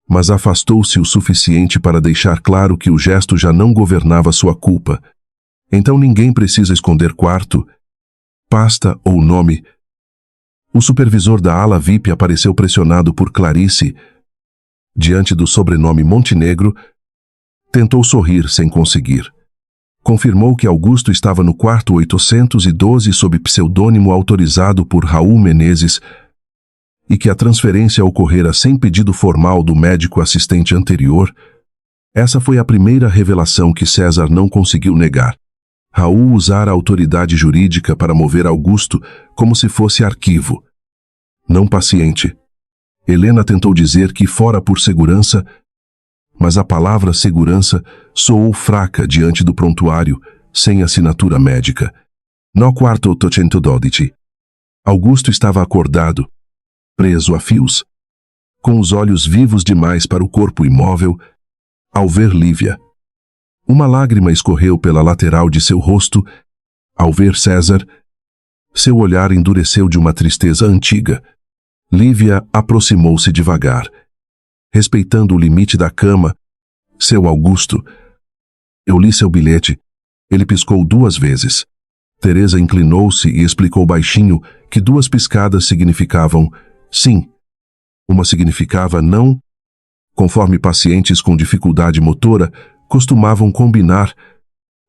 mas afastou-se o suficiente para deixar claro que o gesto já não governava sua culpa. Então ninguém precisa esconder quarto, pasta ou nome. O supervisor da ala VIP apareceu pressionado por Clarice. Diante do sobrenome Montenegro, tentou sorrir sem conseguir. Confirmou que Augusto estava no quarto 812 sob pseudônimo autorizado por Raul Menezes e que a transferência ocorrera sem pedido formal do médico assistente anterior. Essa foi a primeira revelação que César não conseguiu negar. Raul usara a autoridade jurídica para mover Augusto como se fosse arquivo, não paciente. Helena tentou dizer que fora por segurança, mas a palavra segurança soou fraca diante do prontuário, sem assinatura médica. No quarto 812. Augusto estava acordado, preso a fios, com os olhos vivos demais para o corpo imóvel, ao ver Lívia. Uma lágrima escorreu pela lateral de seu rosto. Ao ver César, seu olhar endureceu de uma tristeza antiga. Lívia aproximou-se devagar, respeitando o limite da cama. Seu Augusto. Eu li seu bilhete. Ele piscou 2 vezes. Teresa inclinou-se e explicou baixinho que 2 piscadas significavam sim. Uma significava não, conforme pacientes com dificuldade motora costumavam combinar.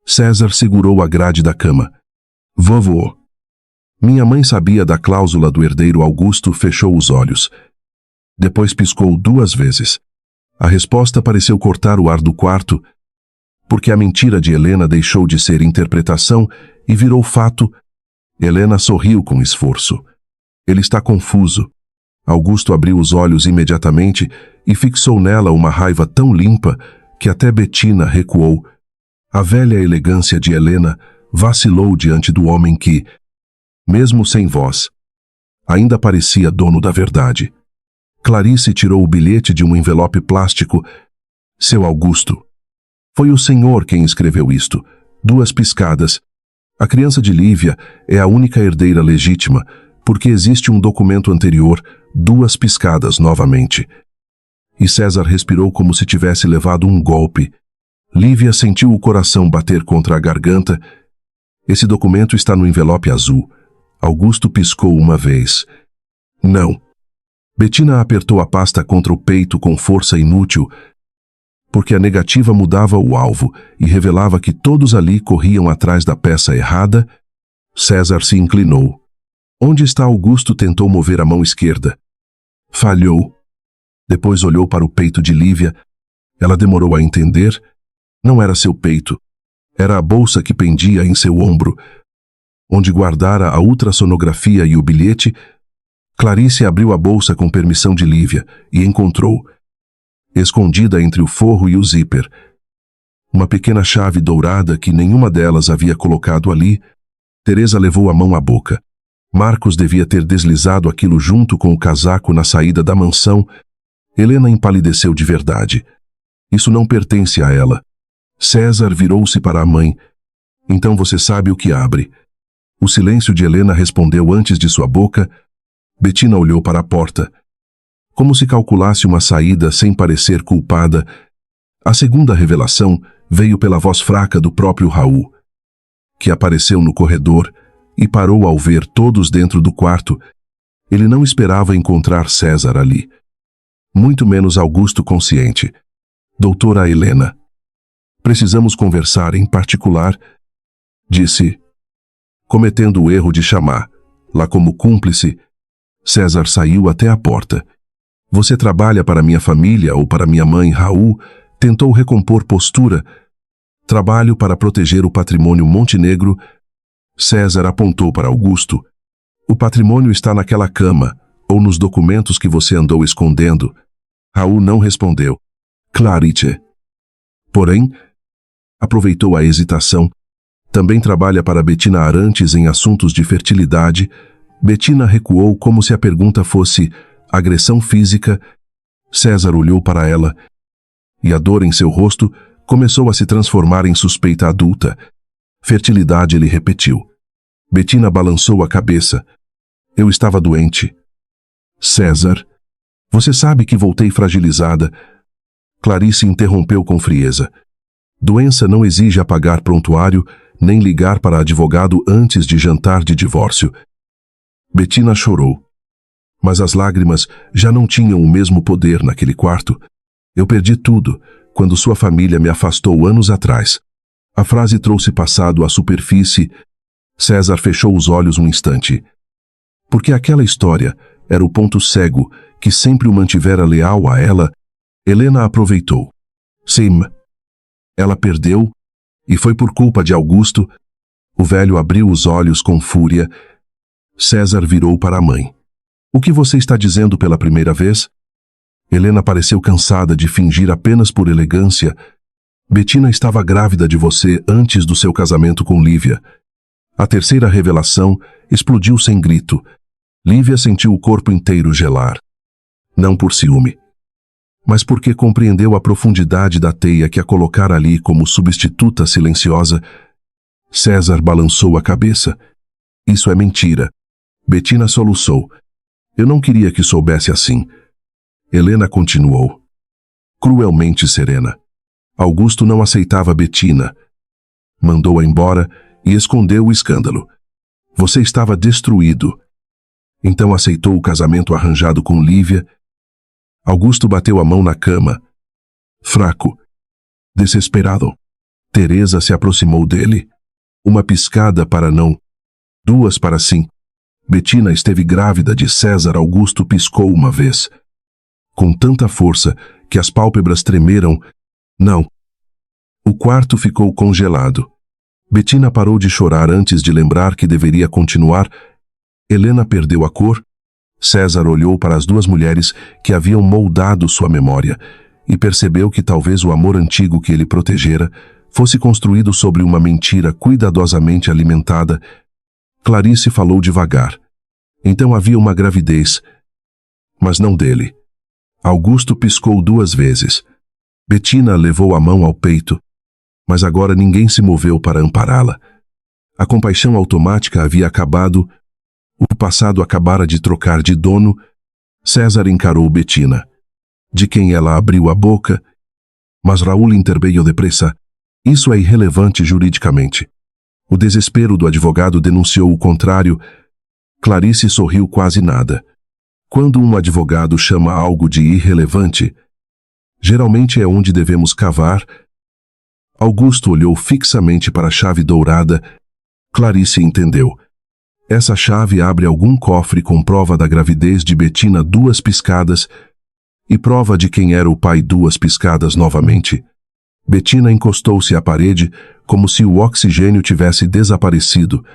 César segurou a grade da cama. Vovô. Minha mãe sabia da cláusula do herdeiro Augusto. Fechou os olhos. Depois piscou 2 vezes. A resposta pareceu cortar o ar do quarto, porque a mentira de Helena deixou de ser interpretação e virou fato. Helena sorriu com esforço. Ele está confuso. Augusto abriu os olhos imediatamente e fixou nela uma raiva tão limpa que até Bettina recuou. A velha elegância de Helena vacilou diante do homem que, mesmo sem voz, ainda parecia dono da verdade. Clarice tirou o bilhete de um envelope plástico. Seu Augusto. Foi o senhor quem escreveu isto. 2 piscadas. A criança de Lívia é a única herdeira legítima, porque existe um documento anterior. 2 piscadas novamente. E César respirou como se tivesse levado um golpe. Lívia sentiu o coração bater contra a garganta. Esse documento está no envelope azul. Augusto piscou uma vez. Não. Bettina apertou a pasta contra o peito com força inútil, porque a negativa mudava o alvo e revelava que todos ali corriam atrás da peça errada. César se inclinou. Onde está Augusto? Tentou mover a mão esquerda. Falhou. Depois olhou para o peito de Lívia. Ela demorou a entender. Não era seu peito. Era a bolsa que pendia em seu ombro, onde guardara a ultrassonografia e o bilhete. Clarice abriu a bolsa com permissão de Lívia e encontrou, escondida entre o forro e o zíper, uma pequena chave dourada que nenhuma delas havia colocado ali. Teresa levou a mão à boca. Marcos devia ter deslizado aquilo junto com o casaco na saída da mansão. Helena empalideceu de verdade. Isso não pertence a ela. César virou-se para a mãe. Então você sabe o que abre. O silêncio de Helena respondeu antes de sua boca. Bettina olhou para a porta, como se calculasse uma saída sem parecer culpada. A segunda revelação veio pela voz fraca do próprio Raul, que apareceu no corredor e parou ao ver todos dentro do quarto. Ele não esperava encontrar César ali, muito menos Augusto consciente. Doutora Helena, precisamos conversar em particular, disse, cometendo o erro de chamá-la como cúmplice. César saiu até a porta. Você trabalha para minha família ou para minha mãe? Raul tentou recompor postura. Trabalho para proteger o patrimônio Montenegro. César apontou para Augusto. O patrimônio está naquela cama, ou nos documentos que você andou escondendo. Raul não respondeu. Clarice. Porém, aproveitou a hesitação. Também trabalha para Bettina Arantes em assuntos de fertilidade. Bettina recuou como se a pergunta fosse agressão física. César olhou para ela, e a dor em seu rosto começou a se transformar em suspeita adulta. Fertilidade, ele repetiu. Bettina balançou a cabeça. Eu estava doente. César, você sabe que voltei fragilizada. Clarice interrompeu com frieza. Doença não exige apagar prontuário, nem ligar para advogado antes de jantar de divórcio. Bettina chorou. Mas as lágrimas já não tinham o mesmo poder naquele quarto. Eu perdi tudo quando sua família me afastou anos atrás. A frase trouxe passado à superfície. César fechou os olhos um instante. Porque aquela história era o ponto cego que sempre o mantivera leal a ela. Helena aproveitou. Sim. Ela perdeu, e foi por culpa de Augusto. O velho abriu os olhos com fúria. César virou para a mãe. O que você está dizendo pela primeira vez? Helena pareceu cansada de fingir apenas por elegância. Bettina estava grávida de você antes do seu casamento com Lívia. A terceira revelação explodiu sem grito. Lívia sentiu o corpo inteiro gelar. Não por ciúme, mas porque compreendeu a profundidade da teia que a colocara ali como substituta silenciosa. César balançou a cabeça. Isso é mentira. Bettina soluçou. Eu não queria que soubesse assim. Helena continuou, cruelmente serena. Augusto não aceitava Bettina. Mandou-a embora e escondeu o escândalo. Você estava destruído. Então aceitou o casamento arranjado com Lívia. Augusto bateu a mão na cama. Fraco. Desesperado. Teresa se aproximou dele. Uma piscada para não. Duas para sim. Bettina esteve grávida de César. Augusto piscou uma vez, com tanta força que as pálpebras tremeram. Não. O quarto ficou congelado. Bettina parou de chorar antes de lembrar que deveria continuar. Helena perdeu a cor. César olhou para as duas mulheres que haviam moldado sua memória e percebeu que talvez o amor antigo que ele protegera fosse construído sobre uma mentira cuidadosamente alimentada. Clarice falou devagar. Então havia uma gravidez, mas não dele. Augusto piscou 2 vezes. Bettina levou a mão ao peito, mas agora ninguém se moveu para ampará-la. A compaixão automática havia acabado. O passado acabara de trocar de dono. César encarou Bettina, de quem ela abriu a boca, mas Raul interveio depressa. Isso é irrelevante juridicamente. O desespero do advogado denunciou o contrário. Clarice sorriu quase nada. Quando um advogado chama algo de irrelevante, geralmente é onde devemos cavar. Augusto olhou fixamente para a chave dourada. Clarice entendeu. Essa chave abre algum cofre com prova da gravidez de Bettina 2 piscadas e prova de quem era o pai 2 piscadas novamente. Bettina encostou-se à parede como se o oxigênio tivesse desaparecido.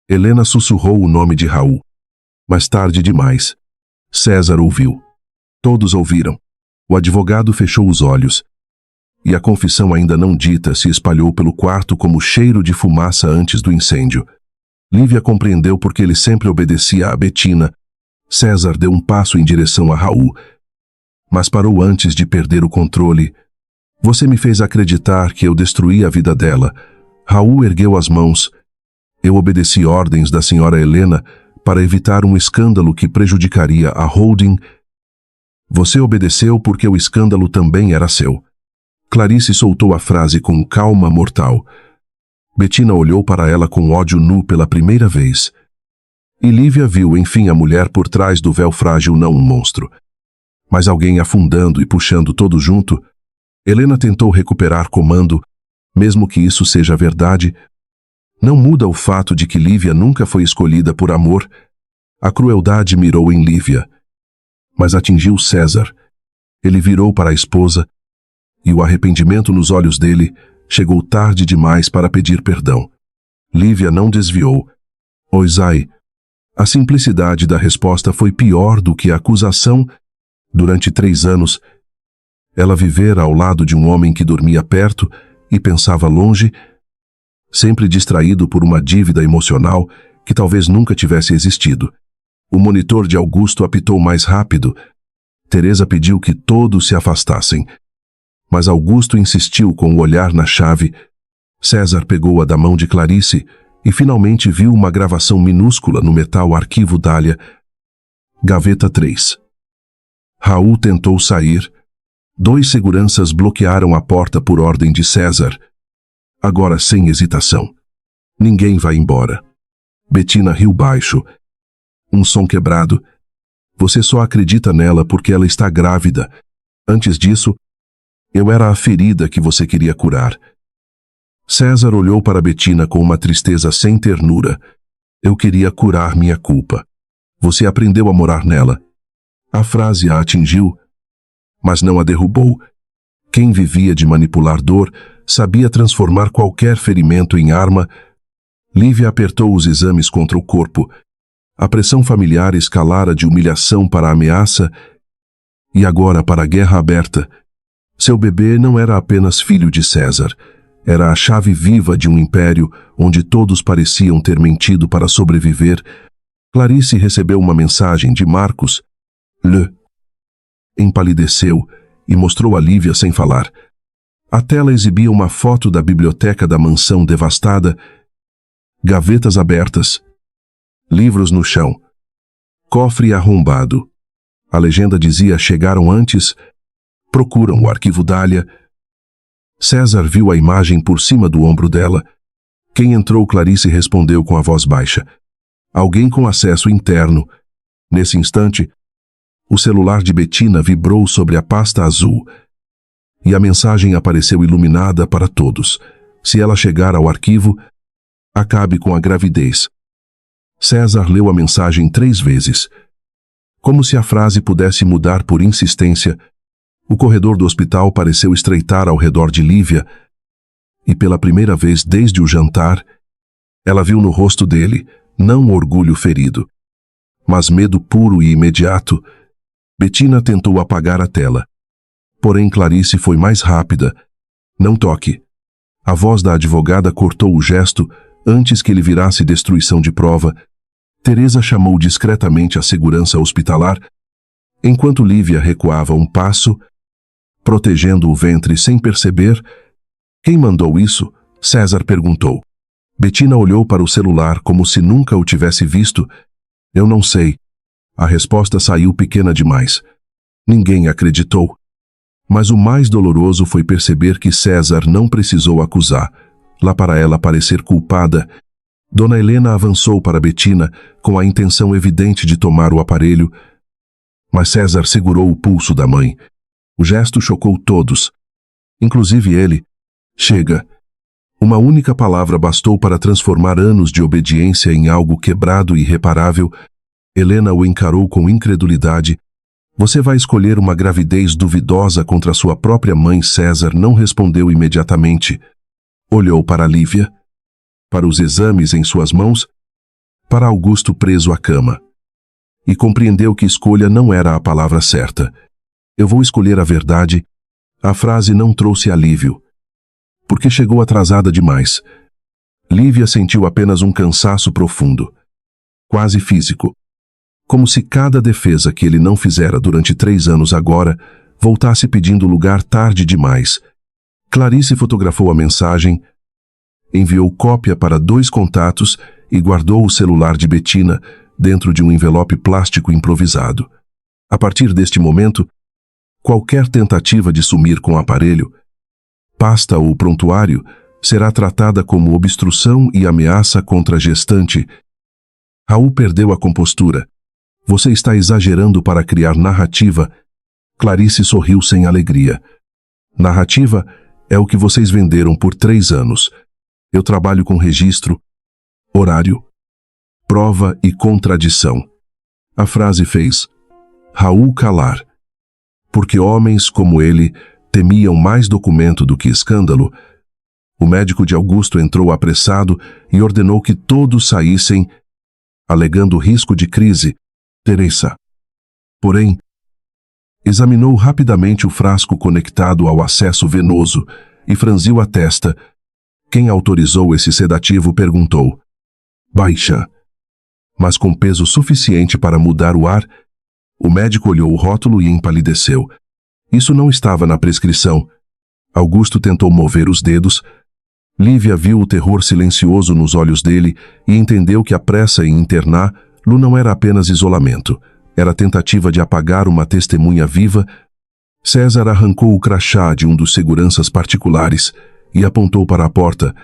Helena sussurrou o nome de Raul. Mais tarde demais. César ouviu. Todos ouviram. O advogado fechou os olhos. E a confissão ainda não dita se espalhou pelo quarto como cheiro de fumaça antes do incêndio. Lívia compreendeu porque ele sempre obedecia a Bettina. César deu um passo em direção a Raul, mas parou antes de perder o controle. Você me fez acreditar que eu destruí a vida dela. Raul ergueu as mãos. Eu obedeci ordens da senhora Helena para evitar um escândalo que prejudicaria a holding. Você obedeceu porque o escândalo também era seu. Clarice soltou a frase com calma mortal. Bettina olhou para ela com ódio nu pela primeira vez. E Lívia viu, enfim, a mulher por trás do véu frágil, não um monstro, mas alguém afundando e puxando todo junto. Helena tentou recuperar comando, mesmo que isso seja verdade. Não muda o fato de que Lívia nunca foi escolhida por amor. A crueldade mirou em Lívia, mas atingiu César. Ele virou para a esposa, e o arrependimento nos olhos dele chegou tarde demais para pedir perdão. Lívia não desviou. Oisai. A simplicidade da resposta foi pior do que a acusação. Durante 3 anos, ela vivera ao lado de um homem que dormia perto e pensava longe, sempre distraído por uma dívida emocional que talvez nunca tivesse existido. O monitor de Augusto apitou mais rápido. Teresa pediu que todos se afastassem, mas Augusto insistiu com o olhar na chave. César pegou-a da mão de Clarice e finalmente viu uma gravação minúscula no metal arquivo Dália. Gaveta 3. Raul tentou sair. 2 seguranças bloquearam a porta por ordem de César. Agora sem hesitação. Ninguém vai embora. Bettina riu baixo. Um som quebrado. Você só acredita nela porque ela está grávida. Antes disso, eu era a ferida que você queria curar. César olhou para Bettina com uma tristeza sem ternura. Eu queria curar minha culpa. Você aprendeu a morar nela. A frase a atingiu, mas não a derrubou. Quem vivia de manipular dor sabia transformar qualquer ferimento em arma. Lívia apertou os exames contra o corpo. A pressão familiar escalara de humilhação para ameaça e agora para a guerra aberta. Seu bebê não era apenas filho de César. Era a chave viva de um império onde todos pareciam ter mentido para sobreviver. Clarice recebeu uma mensagem de Marcos. Le empalideceu e mostrou a Lívia sem falar. A tela exibia uma foto da biblioteca da mansão devastada, gavetas abertas, livros no chão, cofre arrombado. A legenda dizia: chegaram antes, procuram o arquivo Dália. César viu a imagem por cima do ombro dela. Quem entrou? Clarice respondeu com a voz baixa. Alguém com acesso interno. Nesse instante, o celular de Bettina vibrou sobre a pasta azul e a mensagem apareceu iluminada para todos. Se ela chegar ao arquivo, acabe com a gravidez. César leu a mensagem 3 vezes. Como se a frase pudesse mudar por insistência, o corredor do hospital pareceu estreitar ao redor de Lívia, e pela primeira vez desde o jantar, ela viu no rosto dele, não orgulho ferido, mas medo puro e imediato. Bettina tentou apagar a tela. Porém Clarice foi mais rápida. Não toque. A voz da advogada cortou o gesto antes que ele virasse destruição de prova. Teresa chamou discretamente a segurança hospitalar, enquanto Lívia recuava um passo, protegendo o ventre sem perceber. Quem mandou isso? César perguntou. Bettina olhou para o celular como se nunca o tivesse visto. Eu não sei. A resposta saiu pequena demais. Ninguém acreditou. Mas o mais doloroso foi perceber que César não precisou acusar. Lá para ela parecer culpada, Dona Helena avançou para Bettina com a intenção evidente de tomar o aparelho, mas César segurou o pulso da mãe. O gesto chocou todos, inclusive ele. Chega. Uma única palavra bastou para transformar anos de obediência em algo quebrado e irreparável. Helena o encarou com incredulidade. Você vai escolher uma gravidez duvidosa contra sua própria mãe? César não respondeu imediatamente. Olhou para Lívia, para os exames em suas mãos, para Augusto preso à cama. E compreendeu que escolha não era a palavra certa. Eu vou escolher a verdade. A frase não trouxe alívio, porque chegou atrasada demais. Lívia sentiu apenas um cansaço profundo, quase físico, como se cada defesa que ele não fizera durante 3 anos agora voltasse pedindo lugar tarde demais. Clarice fotografou a mensagem. enviou cópia para 2 contatos e guardou o celular de Bettina dentro de um envelope plástico improvisado. A partir deste momento, qualquer tentativa de sumir com o aparelho, pasta ou prontuário será tratada como obstrução e ameaça contra a gestante. Raul perdeu a compostura. Você está exagerando para criar narrativa. Clarice sorriu sem alegria. Narrativa é o que vocês venderam por 3 anos. Eu trabalho com registro, horário, prova e contradição. A frase fez Raul calar. Porque homens como ele temiam mais documento do que escândalo, o médico de Augusto entrou apressado e ordenou que todos saíssem, alegando risco de crise. Teresa, porém, examinou rapidamente o frasco conectado ao acesso venoso e franziu a testa. Quem autorizou esse sedativo perguntou. Baixa. Mas com peso suficiente para mudar o ar, o médico olhou o rótulo e empalideceu. Isso não estava na prescrição. Augusto tentou mover os dedos. Lívia viu o terror silencioso nos olhos dele e entendeu que a pressa em interná-lo não era apenas isolamento. Era tentativa de apagar uma testemunha viva. César arrancou o crachá de um dos seguranças particulares e apontou para a porta.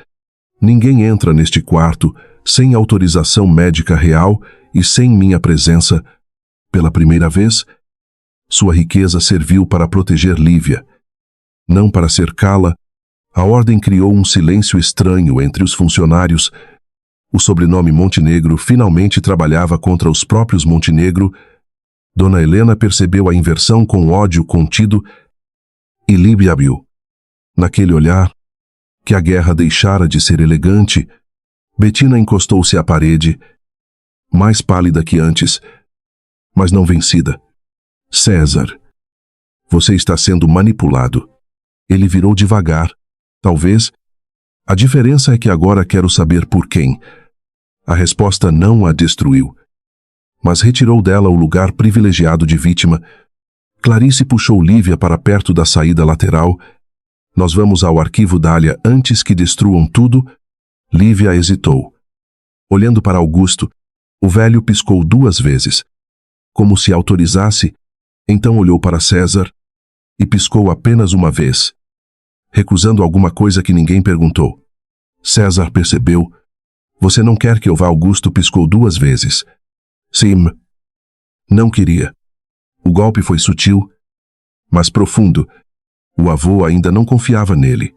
Ninguém entra neste quarto sem autorização médica real e sem minha presença. Pela primeira vez, sua riqueza serviu para proteger Lívia. Não para cercá-la, a ordem criou um silêncio estranho entre os funcionários. O sobrenome Montenegro finalmente trabalhava contra os próprios Montenegro. Dona Helena percebeu a inversão com ódio contido e Lívia viu, naquele olhar, que a guerra deixara de ser elegante. Bettina encostou-se à parede, mais pálida que antes, mas não vencida. César, você está sendo manipulado. Ele virou devagar. Talvez. A diferença é que agora quero saber por quem. A resposta não a destruiu, mas retirou dela o lugar privilegiado de vítima. Clarice puxou Lívia para perto da saída lateral. Nós vamos ao arquivo Dália antes que destruam tudo. Lívia hesitou. Olhando para Augusto, o velho piscou 2 vezes, como se autorizasse, então olhou para César e piscou apenas uma vez, recusando alguma coisa que ninguém perguntou. César percebeu. Você não quer que eu vá? Augusto piscou 2 vezes. Sim. Não queria. O golpe foi sutil, mas profundo. O avô ainda não confiava nele.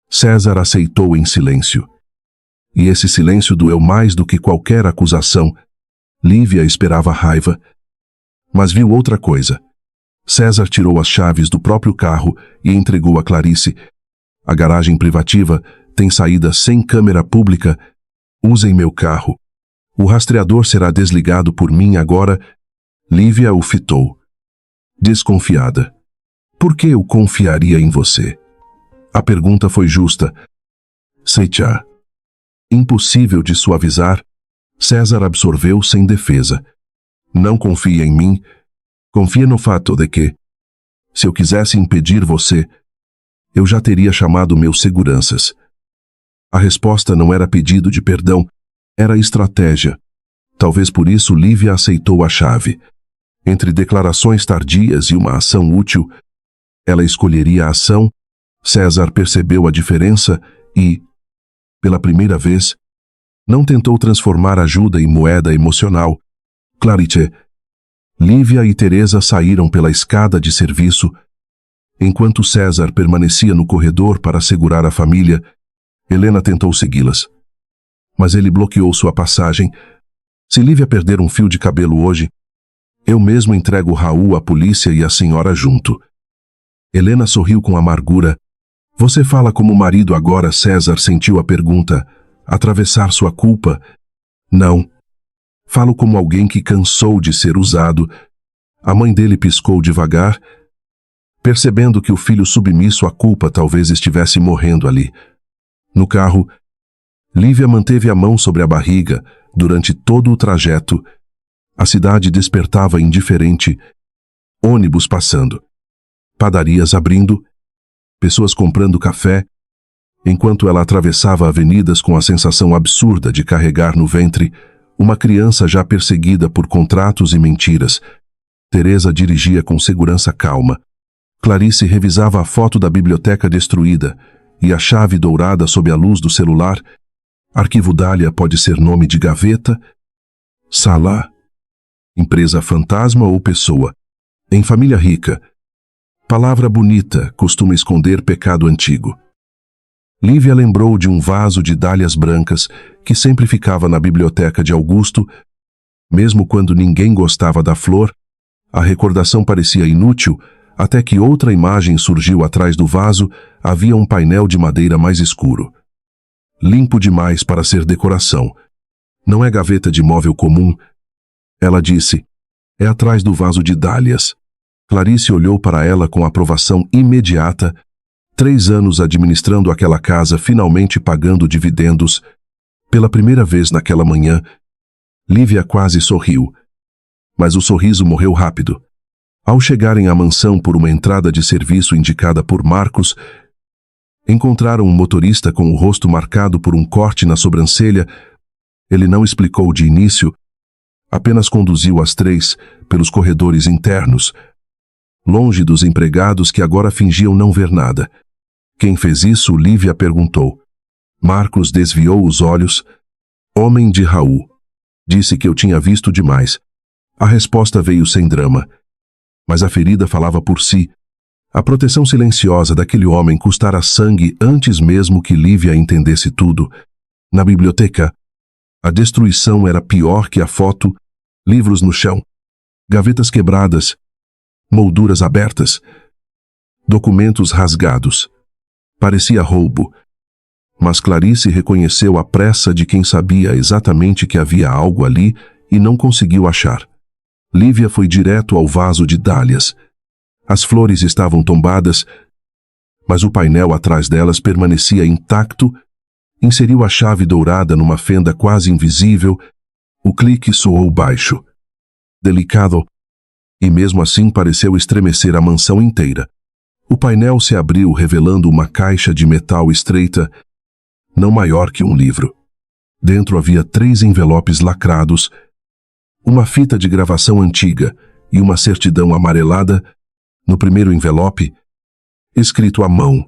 César aceitou em silêncio. E esse silêncio doeu mais do que qualquer acusação. Lívia esperava raiva, mas viu outra coisa. César tirou as chaves do próprio carro e entregou a Clarice. A garagem privativa tem saída sem câmera pública. Usem meu carro. O rastreador será desligado por mim agora. Lívia o fitou. Desconfiada. Por que eu confiaria em você? A pergunta foi justa. Seicha. Impossível de suavizar. César absorveu sem defesa. Não confia em mim. Confia no fato de que, se eu quisesse impedir você, eu já teria chamado meus seguranças. A resposta não era pedido de perdão, era estratégia. Talvez por isso Lívia aceitou a chave. Entre declarações tardias e uma ação útil, ela escolheria a ação. César percebeu a diferença e, pela primeira vez, não tentou transformar ajuda em moeda emocional. Clarice. Lívia e Teresa saíram pela escada de serviço. Enquanto César permanecia no corredor para segurar a família, Helena tentou segui-las. Mas ele bloqueou sua passagem. Se Lívia perder um fio de cabelo hoje, eu mesmo entrego Raul à polícia e a senhora junto. Helena sorriu com amargura. Você fala como marido agora? César sentiu a pergunta. Atravessar sua culpa? Não. Falo como alguém que cansou de ser usado. A mãe dele piscou devagar, percebendo que o filho submisso à culpa talvez estivesse morrendo ali. No carro, Lívia manteve a mão sobre a barriga durante todo o trajeto. A cidade despertava indiferente. Ônibus passando. Padarias abrindo. Pessoas comprando café. Enquanto ela atravessava avenidas com a sensação absurda de carregar no ventre uma criança já perseguida por contratos e mentiras, Teresa dirigia com segurança calma. Clarice revisava a foto da biblioteca destruída e a chave dourada sob a luz do celular. Arquivo Dália pode ser nome de gaveta, sala, empresa fantasma ou pessoa. Em família rica, palavra bonita costuma esconder pecado antigo. Lívia lembrou de um vaso de dálias brancas que sempre ficava na biblioteca de Augusto. Mesmo quando ninguém gostava da flor, a recordação parecia inútil, até que outra imagem surgiu atrás do vaso. Havia um painel de madeira mais escuro. Limpo demais para ser decoração. Não é gaveta de móvel comum. Ela disse, é atrás do vaso de dálias. Clarice olhou para ela com aprovação imediata. 3 anos administrando aquela casa, finalmente pagando dividendos. Pela primeira vez naquela manhã, Lívia quase sorriu. Mas o sorriso morreu rápido. Ao chegarem à mansão por uma entrada de serviço indicada por Marcos, encontraram um motorista com o rosto marcado por um corte na sobrancelha. Ele não explicou de início, apenas conduziu as 3 pelos corredores internos, longe dos empregados que agora fingiam não ver nada. Quem fez isso? Lívia perguntou. Marcos desviou os olhos. Homem de Raul. Disse que eu tinha visto demais. A resposta veio sem drama. Mas a ferida falava por si. A proteção silenciosa daquele homem custara sangue antes mesmo que Lívia entendesse tudo. Na biblioteca, a destruição era pior que a foto. Livros no chão, gavetas quebradas, molduras abertas, documentos rasgados. Parecia roubo. Mas Clarice reconheceu a pressa de quem sabia exatamente que havia algo ali e não conseguiu achar. Lívia foi direto ao vaso de dálias. As flores estavam tombadas, mas o painel atrás delas permanecia intacto. Inseriu a chave dourada numa fenda quase invisível. O clique soou baixo, delicado, e mesmo assim pareceu estremecer a mansão inteira. O painel se abriu revelando uma caixa de metal estreita, não maior que um livro. Dentro havia 3 envelopes lacrados, uma fita de gravação antiga e uma certidão amarelada. No primeiro envelope, escrito à mão,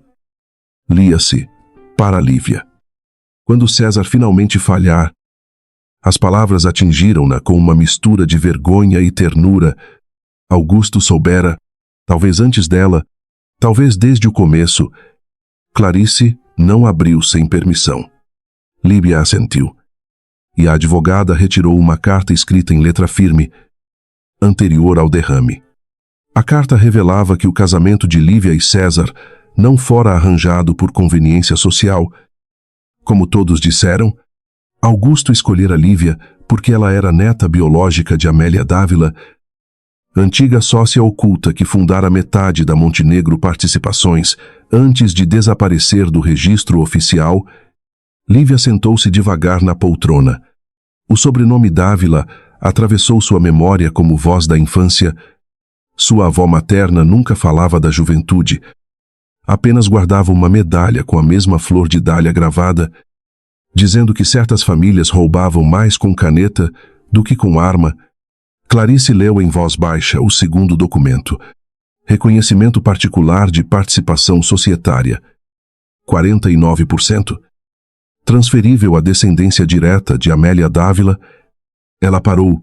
lia-se, para Lívia. Quando César finalmente falhar, as palavras atingiram-na com uma mistura de vergonha e ternura. Augusto soubera, talvez antes dela, talvez desde o começo. Clarice não abriu sem permissão. Lívia assentiu. E a advogada retirou uma carta escrita em letra firme, anterior ao derrame. A carta revelava que o casamento de Lívia e César não fora arranjado por conveniência social. Como todos disseram, Augusto escolhera Lívia porque ela era neta biológica de Amélia Dávila, antiga sócia oculta que fundara metade da Montenegro Participações antes de desaparecer do registro oficial. Lívia sentou-se devagar na poltrona. O sobrenome Dávila atravessou sua memória como voz da infância. Sua avó materna nunca falava da juventude. Apenas guardava uma medalha com a mesma flor de dália gravada, dizendo que certas famílias roubavam mais com caneta do que com arma. Clarice leu em voz baixa o segundo documento. Reconhecimento particular de participação societária. 49%. Transferível à descendência direta de Amélia Dávila. Ela parou,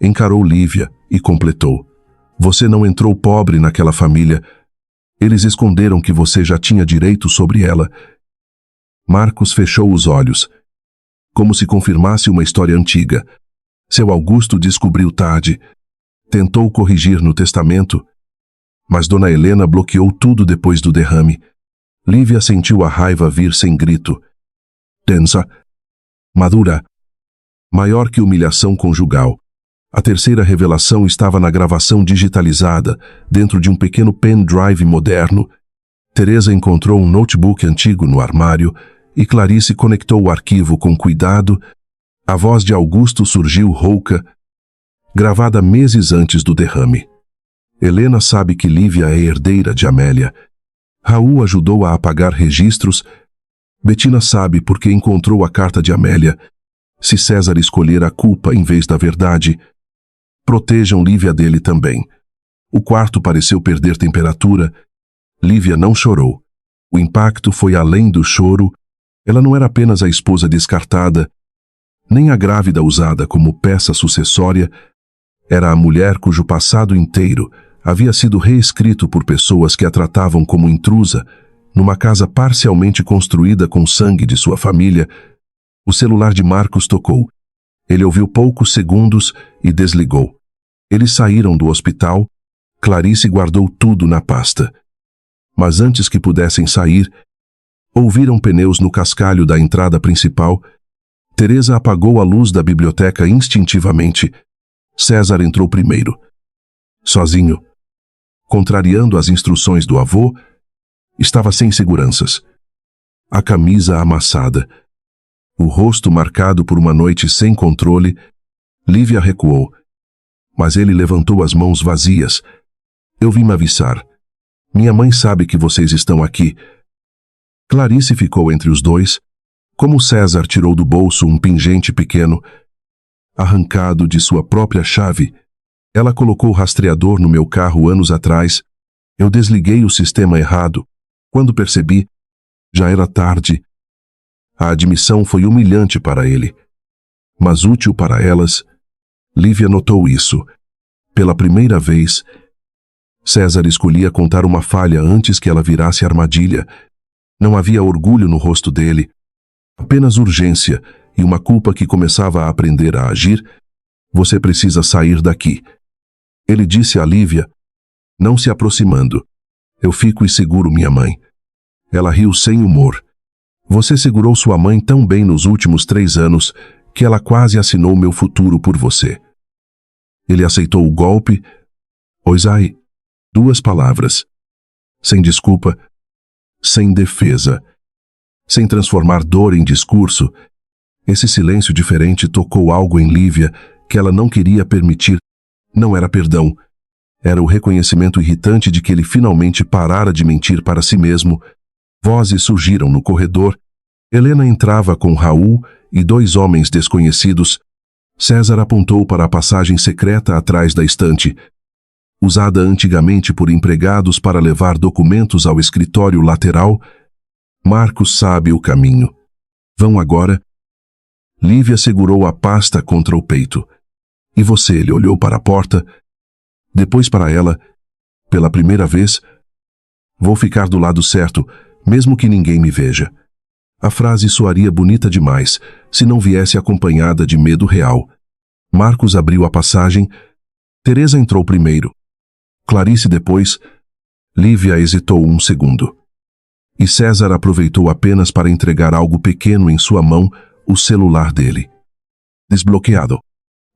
encarou Lívia e completou. Você não entrou pobre naquela família. Eles esconderam que você já tinha direito sobre ela. Marcos fechou os olhos, como se confirmasse uma história antiga. Seu Augusto descobriu tarde. Tentou corrigir no testamento, mas Dona Helena bloqueou tudo depois do derrame. Lívia sentiu a raiva vir sem grito. Densa, madura, maior que humilhação conjugal. A terceira revelação estava na gravação digitalizada, dentro de um pequeno pendrive moderno. Teresa encontrou um notebook antigo no armário e Clarice conectou o arquivo com cuidado. A voz de Augusto surgiu rouca, gravada meses antes do derrame. Helena sabe que Lívia é herdeira de Amélia. Raul ajudou a apagar registros Betina sabe porque encontrou a carta de Amélia. Se César escolher a culpa em vez da verdade, protejam Lívia dele também. O quarto pareceu perder temperatura. Lívia não chorou. O impacto foi além do choro. Ela não era apenas a esposa descartada, nem a grávida usada como peça sucessória. Era a mulher cujo passado inteiro havia sido reescrito por pessoas que a tratavam como intrusa, numa casa parcialmente construída com sangue de sua família. O celular de Marcos tocou. Ele ouviu poucos segundos e desligou. Eles saíram do hospital. Clarice guardou tudo na pasta. Mas antes que pudessem sair, ouviram pneus no cascalho da entrada principal. Teresa apagou a luz da biblioteca instintivamente. César entrou primeiro. Sozinho. Contrariando as instruções do avô, estava sem seguranças. A camisa amassada. O rosto marcado por uma noite sem controle. Lívia recuou. Mas ele levantou as mãos vazias. Eu vim me avisar. Minha mãe sabe que vocês estão aqui. Clarice ficou entre os dois, como César tirou do bolso um pingente pequeno. Arrancado de sua própria chave, ela colocou o rastreador no meu carro anos atrás. Eu desliguei o sistema errado. Quando percebi, já era tarde. A admissão foi humilhante para ele, mas útil para elas. Lívia notou isso. Pela primeira vez, César escolhia contar uma falha antes que ela virasse armadilha. Não havia orgulho no rosto dele, apenas urgência e uma culpa que começava a aprender a agir. Você precisa sair daqui. Ele disse a Lívia, não se aproximando. Eu fico e seguro minha mãe. Ela riu sem humor. Você segurou sua mãe tão bem nos últimos 3 anos que ela quase assinou meu futuro por você. Ele aceitou o golpe. Oisai. 2 palavras. Sem desculpa. Sem defesa. Sem transformar dor em discurso. Esse silêncio diferente tocou algo em Lívia que ela não queria permitir. Não era perdão. Era o reconhecimento irritante de que ele finalmente parara de mentir para si mesmo. Vozes surgiram no corredor. Helena entrava com Raul e 2 homens desconhecidos. César apontou para a passagem secreta atrás da estante, usada antigamente por empregados para levar documentos ao escritório lateral. Marcos sabe o caminho. Vão agora? Lívia segurou a pasta contra o peito. E você? Ele olhou para a porta, depois para ela. Pela primeira vez, vou ficar do lado certo, mesmo que ninguém me veja. A frase soaria bonita demais se não viesse acompanhada de medo real. Marcos abriu a passagem. Teresa entrou primeiro. Clarice depois. Lívia hesitou um segundo. E César aproveitou apenas para entregar algo pequeno em sua mão, o celular dele. Desbloqueado.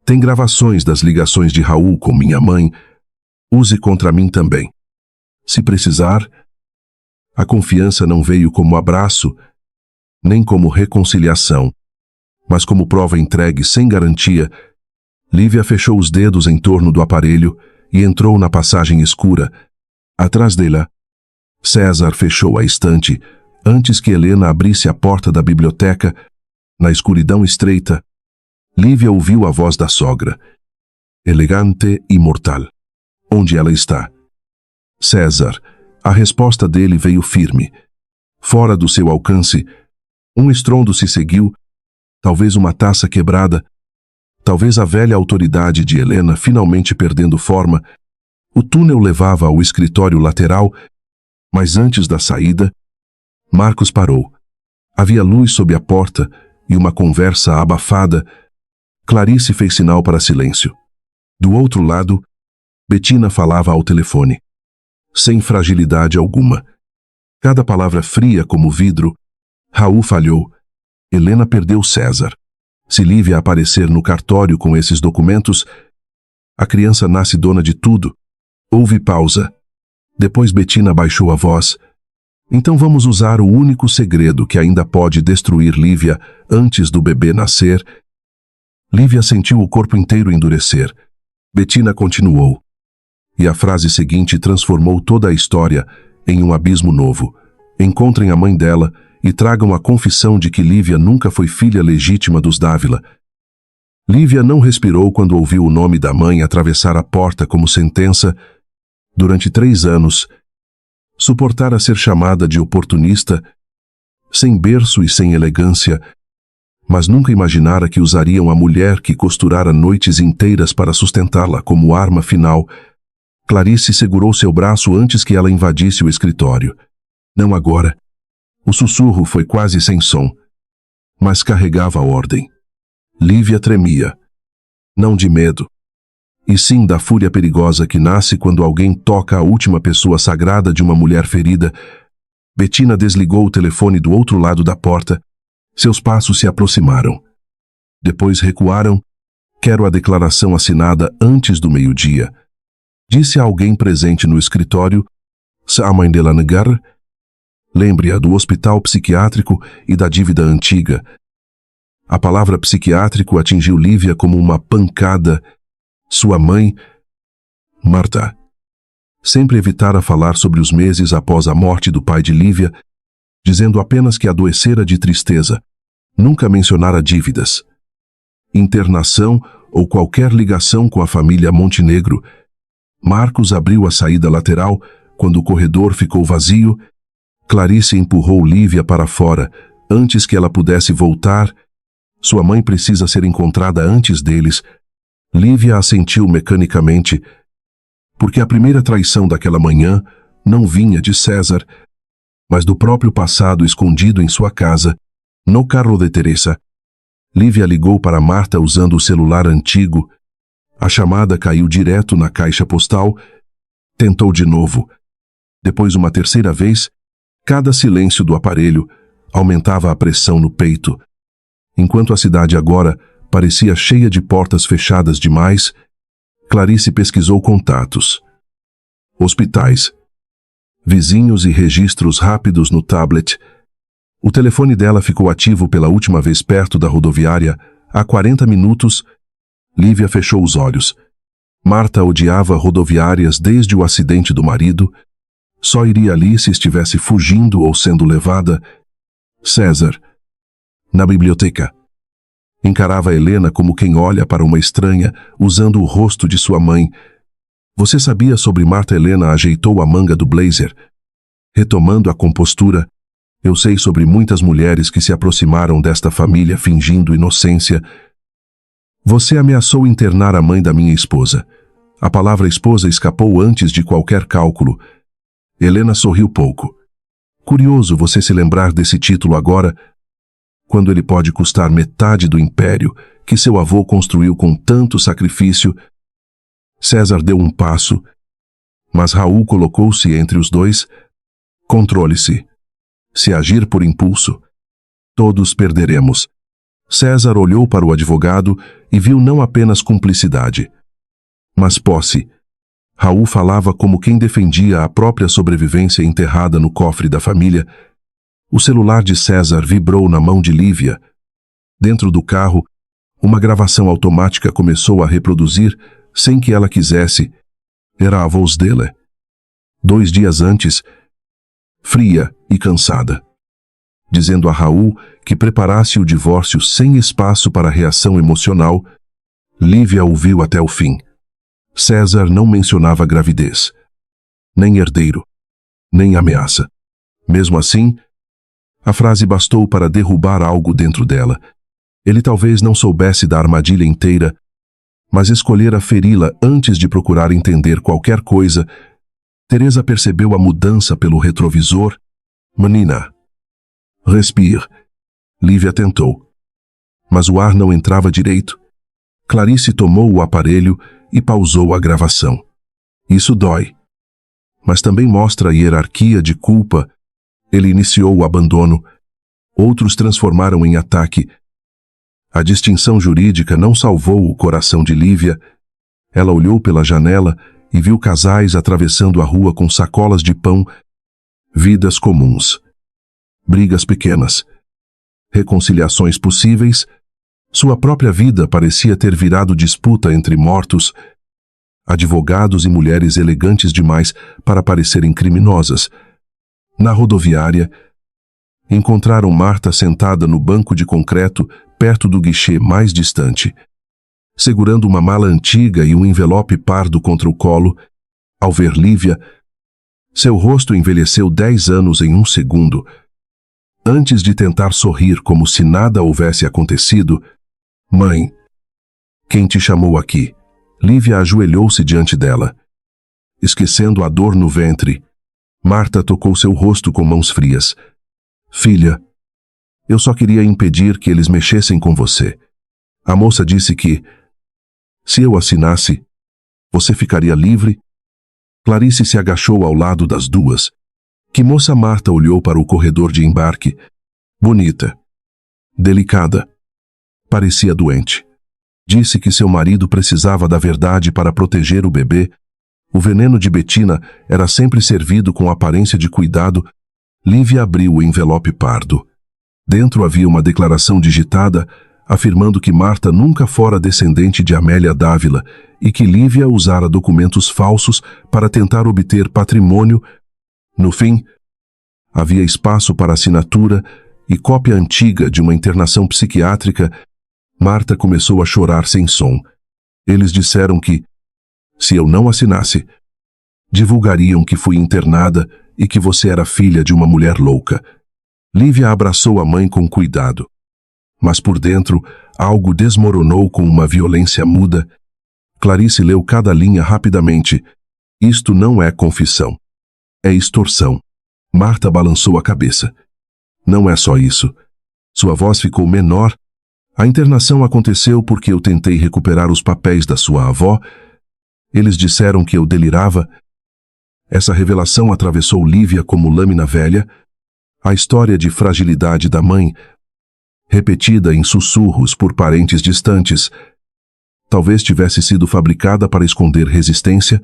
Tem gravações das ligações de Raul com minha mãe. Use contra mim também. Se precisar. A confiança não veio como abraço, nem como reconciliação, mas como prova entregue sem garantia. Lívia fechou os dedos em torno do aparelho e entrou na passagem escura. Atrás dela, César fechou a estante antes que Helena abrisse a porta da biblioteca. Na escuridão estreita, Lívia ouviu a voz da sogra. Elegante e mortal. Onde ela está? César. A resposta dele veio firme. Fora do seu alcance, um estrondo se seguiu, talvez uma taça quebrada, talvez a velha autoridade de Helena finalmente perdendo forma. O túnel levava ao escritório lateral, mas antes da saída, Marcos parou. Havia luz sob a porta e uma conversa abafada. Clarice fez sinal para silêncio. Do outro lado, Betina falava ao telefone, sem fragilidade alguma. Cada palavra fria como vidro. Raul falhou. Helena perdeu César. Se Lívia aparecer no cartório com esses documentos, a criança nasce dona de tudo. Houve pausa. Depois Betina baixou a voz. Então vamos usar o único segredo que ainda pode destruir Lívia antes do bebê nascer. Lívia sentiu o corpo inteiro endurecer. Betina continuou. E a frase seguinte transformou toda a história em um abismo novo. Encontrem a mãe dela e tragam a confissão de que Lívia nunca foi filha legítima dos Dávila. Lívia não respirou quando ouviu o nome da mãe atravessar a porta como sentença. Durante 3 anos, suportara ser chamada de oportunista, sem berço e sem elegância, mas nunca imaginara que usariam a mulher que costurara noites inteiras para sustentá-la como arma final. Clarice segurou seu braço antes que ela invadisse o escritório. Não agora. O sussurro foi quase sem som, mas carregava a ordem. Lívia tremia. Não de medo, e sim da fúria perigosa que nasce quando alguém toca a última pessoa sagrada de uma mulher ferida. Bettina desligou o telefone do outro lado da porta. Seus passos se aproximaram. Depois recuaram. Quero a declaração assinada antes do meio-dia, disse a alguém presente no escritório. Sa mãe dela negar? Lembre-a do hospital psiquiátrico e da dívida antiga. A palavra psiquiátrico atingiu Lívia como uma pancada. Sua mãe, Marta, sempre evitara falar sobre os meses após a morte do pai de Lívia, dizendo apenas que adoecera de tristeza. Nunca mencionara dívidas, internação ou qualquer ligação com a família Montenegro. Marcos abriu a saída lateral quando o corredor ficou vazio. Clarice empurrou Lívia para fora antes que ela pudesse voltar. Sua mãe precisa ser encontrada antes deles. Lívia assentiu mecanicamente, porque a primeira traição daquela manhã não vinha de César, mas do próprio passado escondido em sua casa, no carro de Teresa. Lívia ligou para Marta usando o celular antigo. A chamada caiu direto na caixa postal. Tentou de novo. Depois uma terceira vez. Cada silêncio do aparelho aumentava a pressão no peito. Enquanto a cidade agora parecia cheia de portas fechadas demais, Clarice pesquisou contatos. Hospitais, vizinhos e registros rápidos no tablet. O telefone dela ficou ativo pela última vez perto da rodoviária, há 40 minutos. Lívia fechou os olhos. Marta odiava rodoviárias desde o acidente do marido. Só iria ali se estivesse fugindo ou sendo levada. César, na biblioteca. Encarava Helena como quem olha para uma estranha, usando o rosto de sua mãe. Você sabia sobre Marta? Helena ajeitou a manga do blazer. Retomando a compostura, eu sei sobre muitas mulheres que se aproximaram desta família fingindo inocência. Você ameaçou internar a mãe da minha esposa. A palavra esposa escapou antes de qualquer cálculo. Helena sorriu pouco. Curioso você se lembrar desse título agora, quando ele pode custar metade do império que seu avô construiu com tanto sacrifício. César deu um passo, mas Raul colocou-se entre os dois. Controle-se. Se agir por impulso, todos perderemos. César olhou para o advogado e viu não apenas cumplicidade, mas posse. Raul falava como quem defendia a própria sobrevivência enterrada no cofre da família. O celular de César vibrou na mão de Lívia. Dentro do carro, uma gravação automática começou a reproduzir, sem que ela quisesse. Era a voz dela. 2 dias antes, fria e cansada, dizendo a Raul que preparasse o divórcio sem espaço para reação emocional. Lívia ouviu até o fim. César não mencionava gravidez, nem herdeiro, nem ameaça. Mesmo assim, a frase bastou para derrubar algo dentro dela. Ele talvez não soubesse da armadilha inteira, mas escolhera feri-la antes de procurar entender qualquer coisa. Teresa percebeu a mudança pelo retrovisor. Menina, respire. Lívia tentou, mas o ar não entrava direito. Clarice tomou o aparelho e pausou a gravação. Isso dói, mas também mostra a hierarquia de culpa. Ele iniciou o abandono. Outros transformaram em ataque. A distinção jurídica não salvou o coração de Lívia. Ela olhou pela janela e viu casais atravessando a rua com sacolas de pão. Vidas comuns. Brigas pequenas. Reconciliações possíveis. Sua própria vida parecia ter virado disputa entre mortos. Advogados e mulheres elegantes demais para parecerem criminosas. Na rodoviária, Encontraram Marta sentada no banco de concreto perto do guichê mais distante, segurando uma mala antiga e um envelope pardo contra o colo. Ao ver Lívia, seu rosto envelheceu 10 anos em um segundo. Antes de tentar sorrir como se nada houvesse acontecido, "Mãe, quem te chamou aqui?" Lívia ajoelhou-se diante dela. Esquecendo a dor no ventre, Marta tocou seu rosto com mãos frias. "Filha, eu só queria impedir que eles mexessem com você. A moça disse que, se eu assinasse, você ficaria livre." Clarice se agachou ao lado das duas. Que moça? Marta olhou para o corredor de embarque. Bonita. Delicada. Parecia doente. Disse que seu marido precisava da verdade para proteger o bebê. O veneno de Bettina era sempre servido com aparência de cuidado. Lívia abriu o envelope pardo. Dentro havia uma declaração digitada afirmando que Marta nunca fora descendente de Amélia Dávila e que Lívia usara documentos falsos para tentar obter patrimônio. No fim, havia espaço para assinatura e cópia antiga de uma internação psiquiátrica. Marta começou a chorar sem som. Eles disseram que, se eu não assinasse, divulgariam que fui internada e que você era filha de uma mulher louca. Lívia abraçou a mãe com cuidado. Mas por dentro, algo desmoronou com uma violência muda. Clarice leu cada linha rapidamente. Isto não é confissão. É extorsão. Marta balançou a cabeça. Não é só isso. Sua voz ficou menor. A internação aconteceu porque eu tentei recuperar os papéis da sua avó. Eles disseram que eu delirava. Essa revelação atravessou Lívia como lâmina velha. A história de fragilidade da mãe, repetida em sussurros por parentes distantes, talvez tivesse sido fabricada para esconder resistência.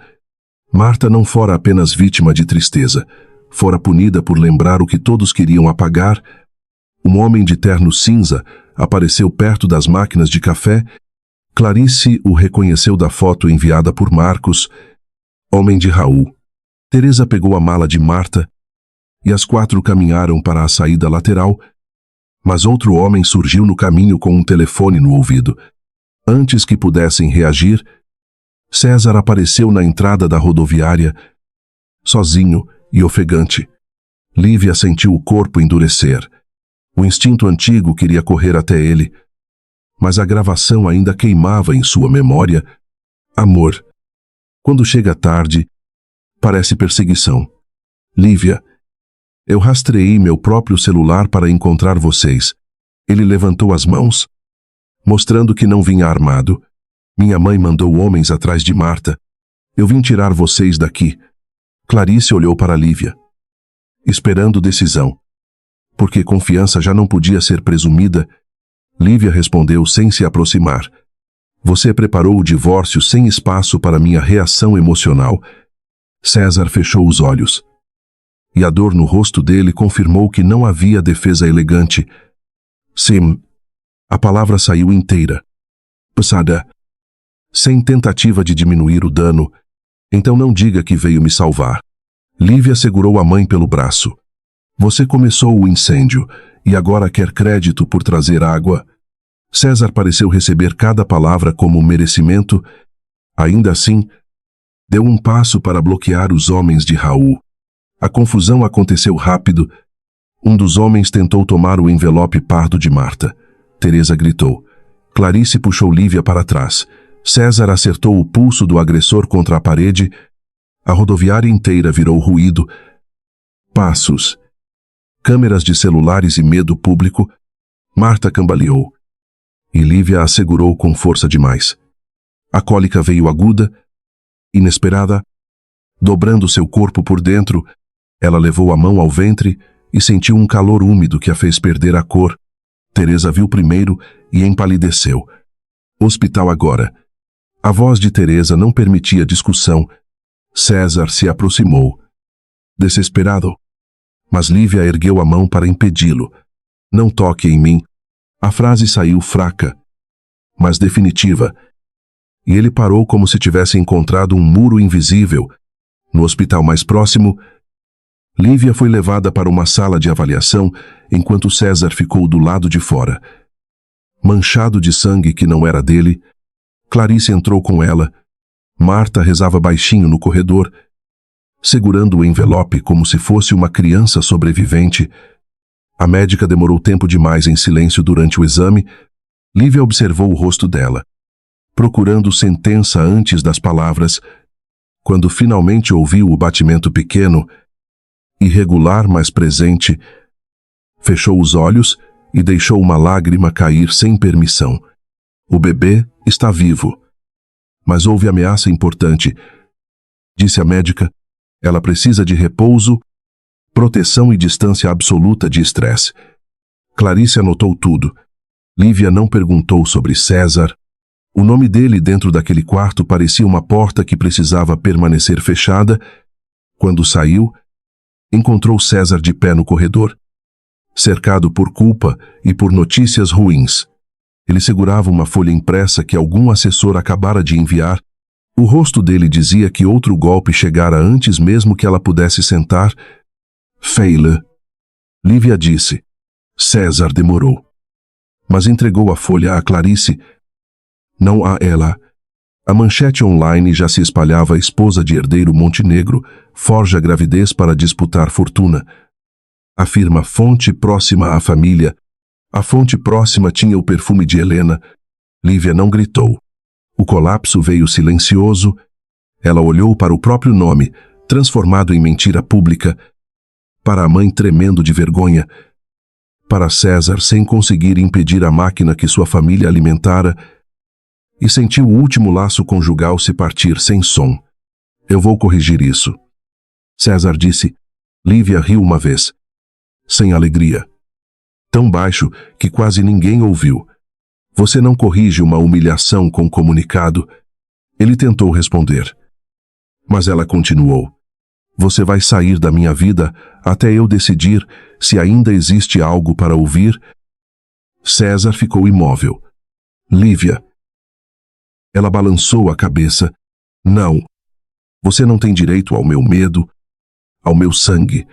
Marta não fora apenas vítima de tristeza, fora punida por lembrar o que todos queriam apagar. Um homem de terno cinza apareceu perto das máquinas de café. Clarice o reconheceu da foto enviada por Marcos. Homem de Raul. Teresa pegou a mala de Marta e as 4 caminharam para a saída lateral, mas outro homem surgiu no caminho com um telefone no ouvido. Antes que pudessem reagir, César apareceu na entrada da rodoviária, sozinho e ofegante. Lívia sentiu o corpo endurecer. O instinto antigo queria correr até ele, mas a gravação ainda queimava em sua memória. Amor. Quando chega tarde, parece perseguição. Lívia. Eu rastreei meu próprio celular para encontrar vocês. Ele levantou as mãos, mostrando que não vinha armado. Minha mãe mandou homens atrás de Marta. Eu vim tirar vocês daqui. Clarice olhou para Lívia, esperando decisão. Porque confiança já não podia ser presumida, Lívia respondeu sem se aproximar. Você preparou o divórcio sem espaço para minha reação emocional. César fechou os olhos. E a dor no rosto dele confirmou que não havia defesa elegante. Sim. A palavra saiu inteira. Passada. Sem tentativa de diminuir o dano. Então não diga que veio me salvar. Lívia segurou a mãe pelo braço. Você começou o incêndio e agora quer crédito por trazer água. César pareceu receber cada palavra como merecimento. Ainda assim, deu um passo para bloquear os homens de Raul. A confusão aconteceu rápido. Um dos homens tentou tomar o envelope pardo de Marta. Teresa gritou. Clarice puxou Lívia para trás. César acertou o pulso do agressor contra a parede. A rodoviária inteira virou ruído. Passos. Câmeras de celulares e medo público. Marta cambaleou. E Lívia a segurou com força demais. A cólica veio aguda, inesperada. Dobrando seu corpo por dentro, ela levou a mão ao ventre e sentiu um calor úmido que a fez perder a cor. Teresa viu primeiro e empalideceu. Hospital agora. A voz de Teresa não permitia discussão. César se aproximou. Desesperado. Mas Lívia ergueu a mão para impedi-lo. Não toque em mim. A frase saiu fraca, mas definitiva. E ele parou como se tivesse encontrado um muro invisível. No hospital mais próximo, Lívia foi levada para uma sala de avaliação enquanto César ficou do lado de fora. Manchado de sangue que não era dele, Clarice entrou com ela. Marta rezava baixinho no corredor, segurando o envelope como se fosse uma criança sobrevivente. A médica demorou tempo demais em silêncio durante o exame. Lívia observou o rosto dela, procurando sentença antes das palavras. Quando finalmente ouviu o batimento pequeno, irregular mas presente, fechou os olhos e deixou uma lágrima cair sem permissão. O bebê está vivo. Mas houve ameaça importante, disse a médica. Ela precisa de repouso, proteção e distância absoluta de estresse. Clarice anotou tudo. Lívia não perguntou sobre César. O nome dele dentro daquele quarto parecia uma porta que precisava permanecer fechada. Quando saiu, encontrou César de pé no corredor, cercado por culpa e por notícias ruins. Ele segurava uma folha impressa que algum assessor acabara de enviar. O rosto dele dizia que outro golpe chegara antes mesmo que ela pudesse sentar. Faile. Lívia disse. César demorou. Mas entregou a folha a Clarice. Não a ela. A manchete online já se espalhava. A esposa de herdeiro Montenegro forja gravidez para disputar fortuna. Afirma fonte próxima à família. A fonte próxima tinha o perfume de Helena. Lívia não gritou. O colapso veio silencioso. Ela olhou para o próprio nome, transformado em mentira pública. Para a mãe tremendo de vergonha. Para César sem conseguir impedir a máquina que sua família alimentara. E sentiu o último laço conjugal se partir sem som. Eu vou corrigir isso. César disse. Lívia riu uma vez. Sem alegria. Tão baixo que quase ninguém ouviu. Você não corrige uma humilhação com comunicado. Ele tentou responder. Mas ela continuou. Você vai sair da minha vida até eu decidir se ainda existe algo para ouvir. César ficou imóvel. Lívia. Ela balançou a cabeça. Não. Você não tem direito ao meu medo, ao meu sangue,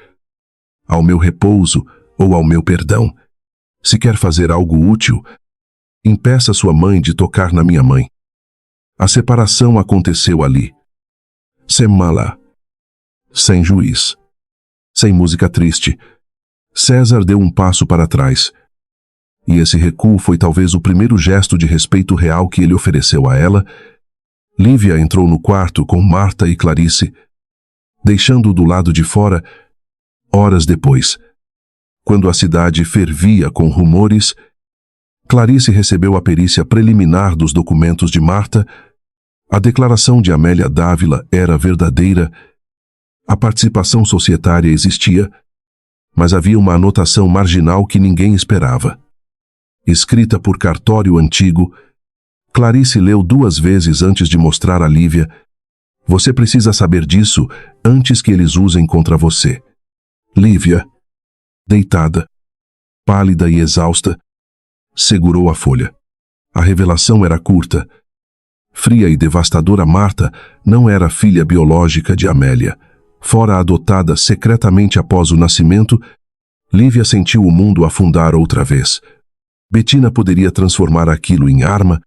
ao meu repouso ou ao meu perdão. Se quer fazer algo útil, impeça sua mãe de tocar na minha mãe. A separação aconteceu ali. Sem mala. Sem juiz. Sem música triste. César deu um passo para trás. E esse recuo foi talvez o primeiro gesto de respeito real que ele ofereceu a ela. Lívia entrou no quarto com Marta e Clarice, deixando-o do lado de fora. Horas depois, quando a cidade fervia com rumores, Clarice recebeu a perícia preliminar dos documentos de Marta. A declaração de Amélia Dávila era verdadeira. A participação societária existia, mas havia uma anotação marginal que ninguém esperava. Escrita por cartório antigo, Clarice leu 2 vezes antes de mostrar a Lívia. Você precisa saber disso antes que eles usem contra você. Lívia, deitada, pálida e exausta, segurou a folha. A revelação era curta. Fria e devastadora, Marta não era filha biológica de Amélia. Fora adotada secretamente após o nascimento, Lívia sentiu o mundo afundar outra vez. Bettina poderia transformar aquilo em arma,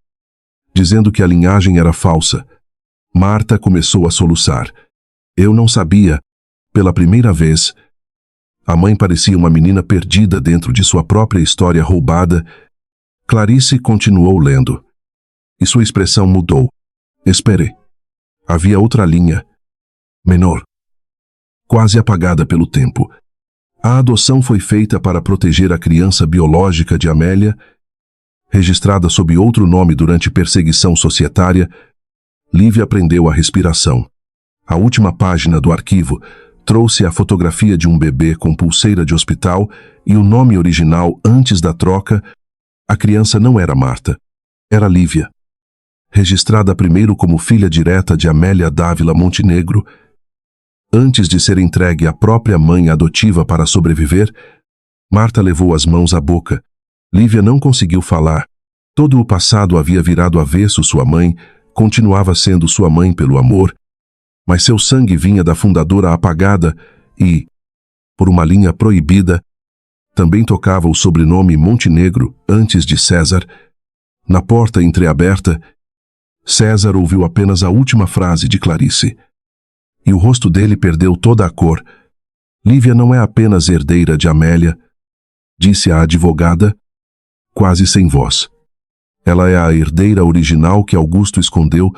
dizendo que a linhagem era falsa. Marta começou a soluçar. Eu não sabia. Pela primeira vez, a mãe parecia uma menina perdida dentro de sua própria história roubada. Clarice continuou lendo. E sua expressão mudou. Espere. Havia outra linha. Menor. Quase apagada pelo tempo. A adoção foi feita para proteger a criança biológica de Amélia, registrada sob outro nome durante perseguição societária. Lívia prendeu a respiração. A última página do arquivo trouxe a fotografia de um bebê com pulseira de hospital e o nome original antes da troca. A criança não era Marta, era Lívia. Registrada primeiro como filha direta de Amélia Dávila Montenegro, antes de ser entregue à própria mãe adotiva para sobreviver, Marta levou as mãos à boca. Lívia não conseguiu falar. Todo o passado havia virado avesso. Sua mãe continuava sendo sua mãe pelo amor, mas seu sangue vinha da fundadora apagada e, por uma linha proibida, também tocava o sobrenome Montenegro antes de César. Na porta entreaberta, César ouviu apenas a última frase de Clarice. E o rosto dele perdeu toda a cor. Lívia não é apenas herdeira de Amélia, disse a advogada, quase sem voz. Ela é a herdeira original que Augusto escondeu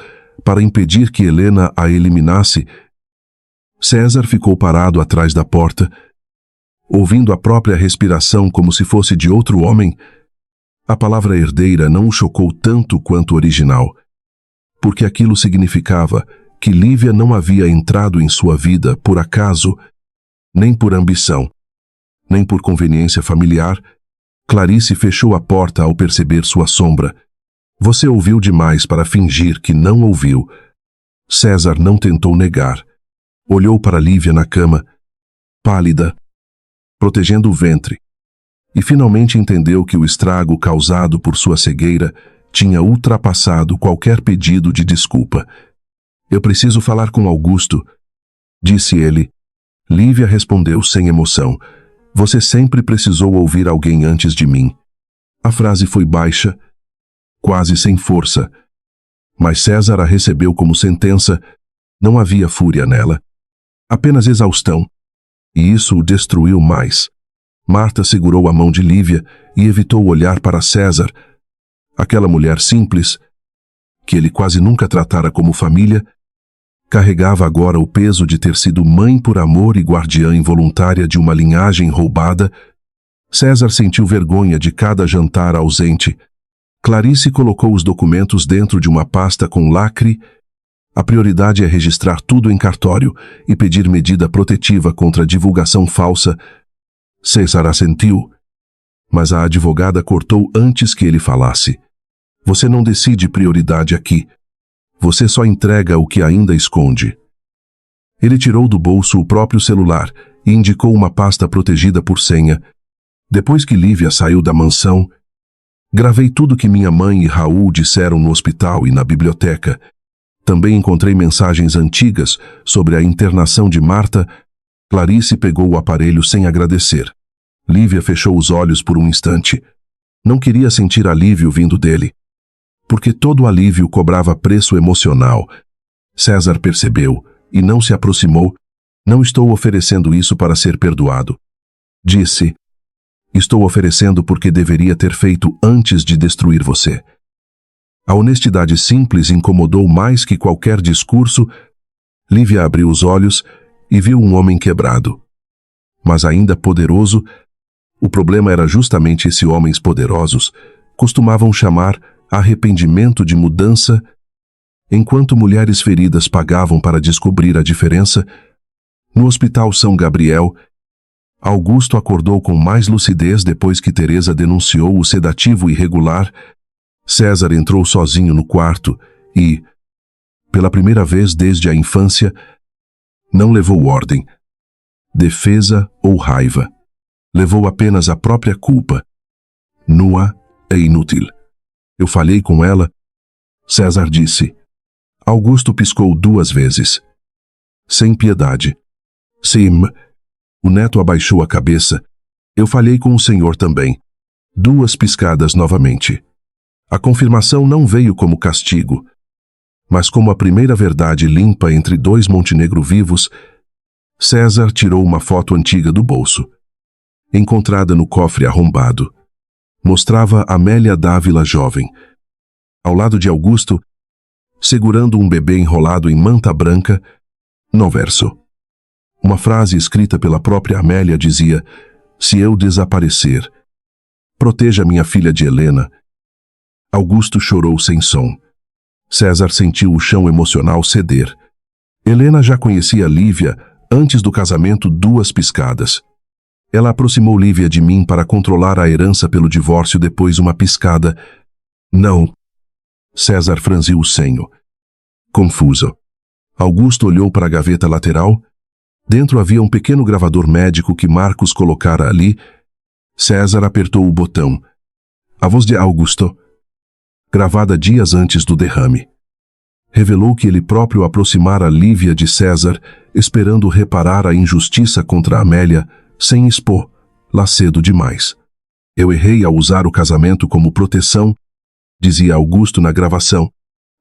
para impedir que Helena a eliminasse. César ficou parado atrás da porta, ouvindo a própria respiração como se fosse de outro homem. A palavra herdeira não o chocou tanto quanto original, porque aquilo significava que Lívia não havia entrado em sua vida por acaso, nem por ambição, nem por conveniência familiar. Clarice fechou a porta ao perceber sua sombra. Você ouviu demais para fingir que não ouviu. César não tentou negar. Olhou para Lívia na cama, pálida, protegendo o ventre, e finalmente entendeu que o estrago causado por sua cegueira tinha ultrapassado qualquer pedido de desculpa. Eu preciso falar com Augusto, disse ele. Lívia respondeu sem emoção. Você sempre precisou ouvir alguém antes de mim. A frase foi baixa, quase sem força, mas César a recebeu como sentença. Não havia fúria nela, apenas exaustão, e isso o destruiu mais. Marta segurou a mão de Lívia e evitou olhar para César. Aquela mulher simples, que ele quase nunca tratara como família, carregava agora o peso de ter sido mãe por amor e guardiã involuntária de uma linhagem roubada. César sentiu vergonha de cada jantar ausente. Clarice colocou os documentos dentro de uma pasta com lacre. A prioridade é registrar tudo em cartório e pedir medida protetiva contra divulgação falsa. César assentiu, mas a advogada cortou antes que ele falasse. Você não decide prioridade aqui. Você só entrega o que ainda esconde. Ele tirou do bolso o próprio celular e indicou uma pasta protegida por senha. Depois que Lívia saiu da mansão, gravei tudo que minha mãe e Raul disseram no hospital e na biblioteca. Também encontrei mensagens antigas sobre a internação de Marta. Clarice pegou o aparelho sem agradecer. Lívia fechou os olhos por um instante. Não queria sentir alívio vindo dele, porque todo alívio cobrava preço emocional. César percebeu e não se aproximou. Não estou oferecendo isso para ser perdoado, disse. Estou oferecendo porque deveria ter feito antes de destruir você. A honestidade simples incomodou mais que qualquer discurso. Lívia abriu os olhos e viu um homem quebrado, mas ainda poderoso. O problema era justamente esse homens poderosos costumavam chamar arrependimento de mudança. Enquanto mulheres feridas pagavam para descobrir a diferença, no Hospital São Gabriel, Augusto acordou com mais lucidez depois que Teresa denunciou o sedativo irregular. César entrou sozinho no quarto e, pela primeira vez desde a infância, não levou ordem, defesa ou raiva. Levou apenas a própria culpa, nua e inútil. Eu falhei com ela, César disse. Augusto piscou 2 vezes. Sem piedade. Sim. O neto abaixou a cabeça. Eu falhei com o senhor também. 2 piscadas novamente. A confirmação não veio como castigo, mas como a primeira verdade limpa entre 2 Montenegro vivos. César tirou uma foto antiga do bolso, encontrada no cofre arrombado. Mostrava Amélia Dávila jovem, ao lado de Augusto, segurando um bebê enrolado em manta branca. No verso, uma frase escrita pela própria Amélia dizia: se eu desaparecer, proteja minha filha de Helena. Augusto chorou sem som. César sentiu o chão emocional ceder. Helena já conhecia Lívia antes do casamento 2 piscadas. Ela aproximou Lívia de mim para controlar a herança pelo divórcio depois uma piscada. Não. César franziu o senho, confuso. Augusto olhou para a gaveta lateral. Dentro havia um pequeno gravador médico que Marcos colocara ali. César apertou o botão. A voz de Augusto, gravada dias antes do derrame, revelou que ele próprio aproximara Lívia de César, esperando reparar a injustiça contra Amélia, sem expor, lá cedo demais. Eu errei ao usar o casamento como proteção, dizia Augusto na gravação.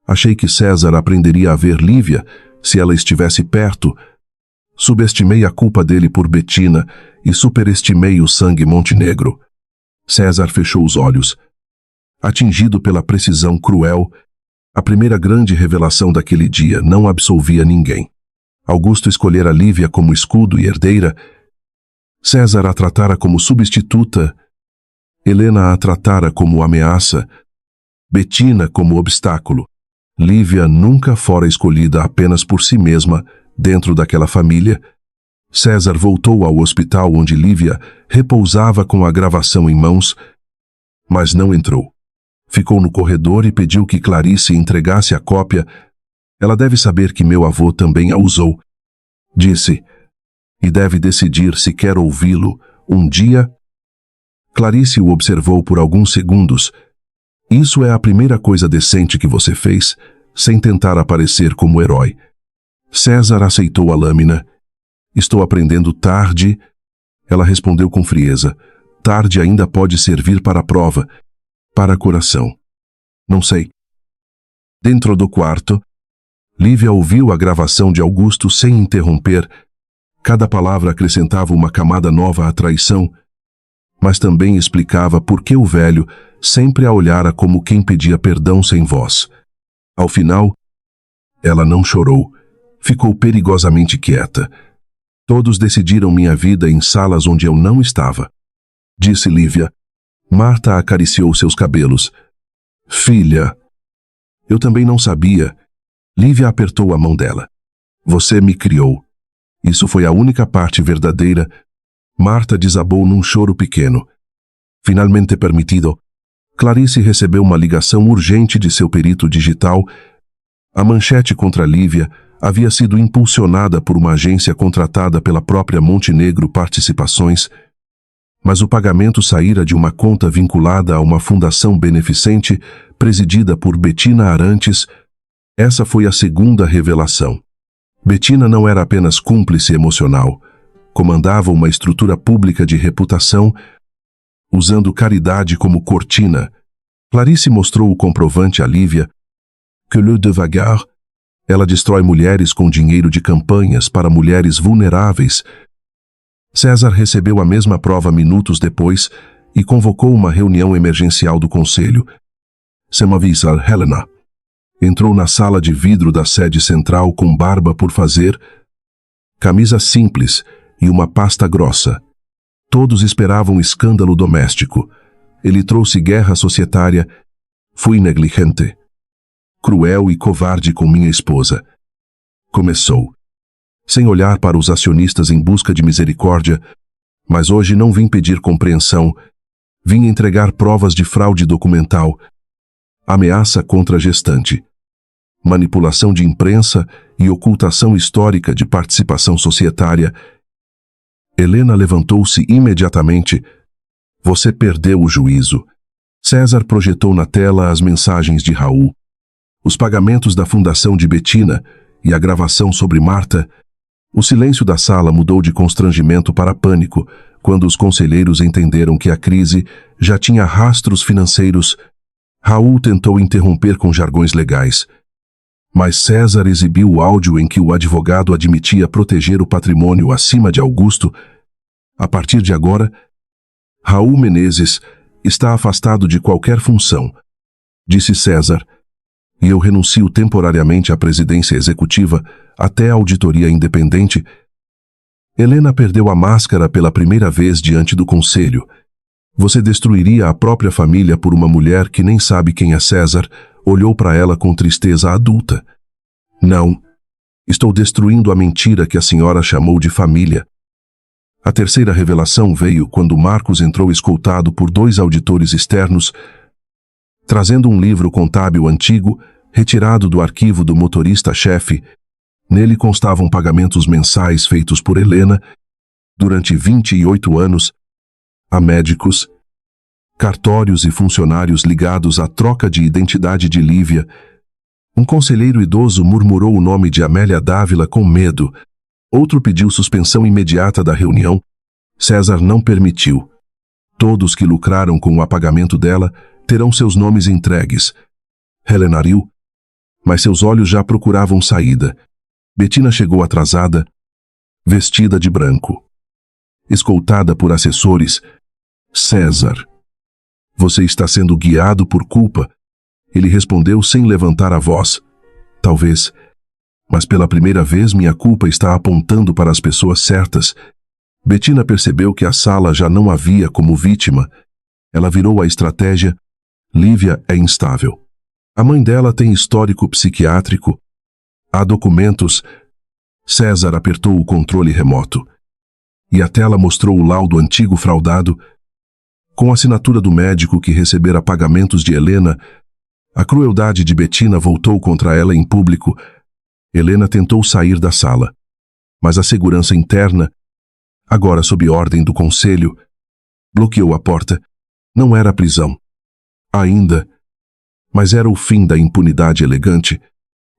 Achei que César aprenderia a ver Lívia se ela estivesse perto. Subestimei a culpa dele por Bettina e superestimei o sangue Montenegro. César fechou os olhos. Atingido pela precisão cruel, a primeira grande revelação daquele dia não absolvia ninguém. Augusto escolhera Lívia como escudo e herdeira. César a tratara como substituta. Helena a tratara como ameaça. Bettina como obstáculo. Lívia nunca fora escolhida apenas por si mesma dentro daquela família. César voltou ao hospital onde Lívia repousava com a gravação em mãos, mas não entrou. Ficou no corredor e pediu que Clarice entregasse a cópia. Ela deve saber que meu avô também a usou, disse, e deve decidir se quer ouvi-lo um dia. Clarice o observou por alguns segundos. Isso é a primeira coisa decente que você fez, sem tentar aparecer como herói. César aceitou a lâmina. Estou aprendendo tarde. Ela respondeu com frieza. Tarde ainda pode servir para a prova. Para coração. Não sei. Dentro do quarto, Lívia ouviu a gravação de Augusto sem interromper. Cada palavra acrescentava uma camada nova à traição, mas também explicava por que o velho sempre a olhara como quem pedia perdão sem voz. Ao final, ela não chorou. Ficou perigosamente quieta. Todos decidiram minha vida em salas onde eu não estava, disse Lívia. Marta acariciou seus cabelos. Filha, eu também não sabia. Lívia apertou a mão dela. Você me criou. Isso foi a única parte verdadeira. Marta desabou num choro pequeno. Finalmente permitido. Clarice recebeu uma ligação urgente de seu perito digital. A manchete contra Lívia havia sido impulsionada por uma agência contratada pela própria Montenegro Participações, mas o pagamento saíra de uma conta vinculada a uma fundação beneficente presidida por Bettina Arantes. Essa foi a segunda revelação. Bettina não era apenas cúmplice emocional, comandava uma estrutura pública de reputação, usando caridade como cortina. Clarice mostrou o comprovante a Lívia, que le devagar, ela destrói mulheres com dinheiro de campanhas para mulheres vulneráveis. César recebeu a mesma prova minutos depois e convocou uma reunião emergencial do conselho. Sem avisar Helena. Entrou na sala de vidro da sede central com barba por fazer, camisa simples e uma pasta grossa. Todos esperavam escândalo doméstico. Ele trouxe guerra societária. Fui negligente. Cruel e covarde com minha esposa. Começou. Sem olhar para os acionistas em busca de misericórdia, mas hoje não vim pedir compreensão, vim entregar provas de fraude documental, ameaça contra a gestante, manipulação de imprensa e ocultação histórica de participação societária. Helena levantou-se imediatamente. Você perdeu o juízo. César projetou na tela as mensagens de Raul, os pagamentos da fundação de Bettina e a gravação sobre Marta. O silêncio da sala mudou de constrangimento para pânico quando os conselheiros entenderam que a crise já tinha rastros financeiros. Raul tentou interromper com jargões legais, mas César exibiu o áudio em que o advogado admitia proteger o patrimônio acima de Augusto. A partir de agora, Raul Menezes está afastado de qualquer função, disse César, e eu renuncio temporariamente à presidência executiva até a auditoria independente. Helena perdeu a máscara pela primeira vez diante do conselho. Você destruiria a própria família por uma mulher que nem sabe quem é César, olhou para ela com tristeza adulta. Não. Estou destruindo a mentira que a senhora chamou de família. A terceira revelação veio quando Marcos entrou escoltado por 2 auditores externos, trazendo um livro contábil antigo, retirado do arquivo do motorista-chefe. Nele constavam pagamentos mensais feitos por Helena durante 28 anos a médicos, cartórios e funcionários ligados à troca de identidade de Lívia. Um conselheiro idoso murmurou o nome de Amélia Dávila com medo. Outro pediu suspensão imediata da reunião. César não permitiu. Todos que lucraram com o apagamento dela terão seus nomes entregues. Helena riu, mas seus olhos já procuravam saída. Bettina chegou atrasada, vestida de branco. Escoltada por assessores. César, você está sendo guiado por culpa. Ele respondeu sem levantar a voz. Talvez, mas pela primeira vez minha culpa está apontando para as pessoas certas. Bettina percebeu que a sala já não a via como vítima. Ela virou a estratégia. Lívia é instável. A mãe dela tem histórico psiquiátrico. Há documentos. César apertou o controle remoto. E a tela mostrou o laudo antigo fraudado. Com a assinatura do médico que recebera pagamentos de Helena, a crueldade de Bettina voltou contra ela em público. Helena tentou sair da sala. Mas a segurança interna, agora sob ordem do conselho, bloqueou a porta. Não era a prisão. Ainda. Mas era o fim da impunidade elegante.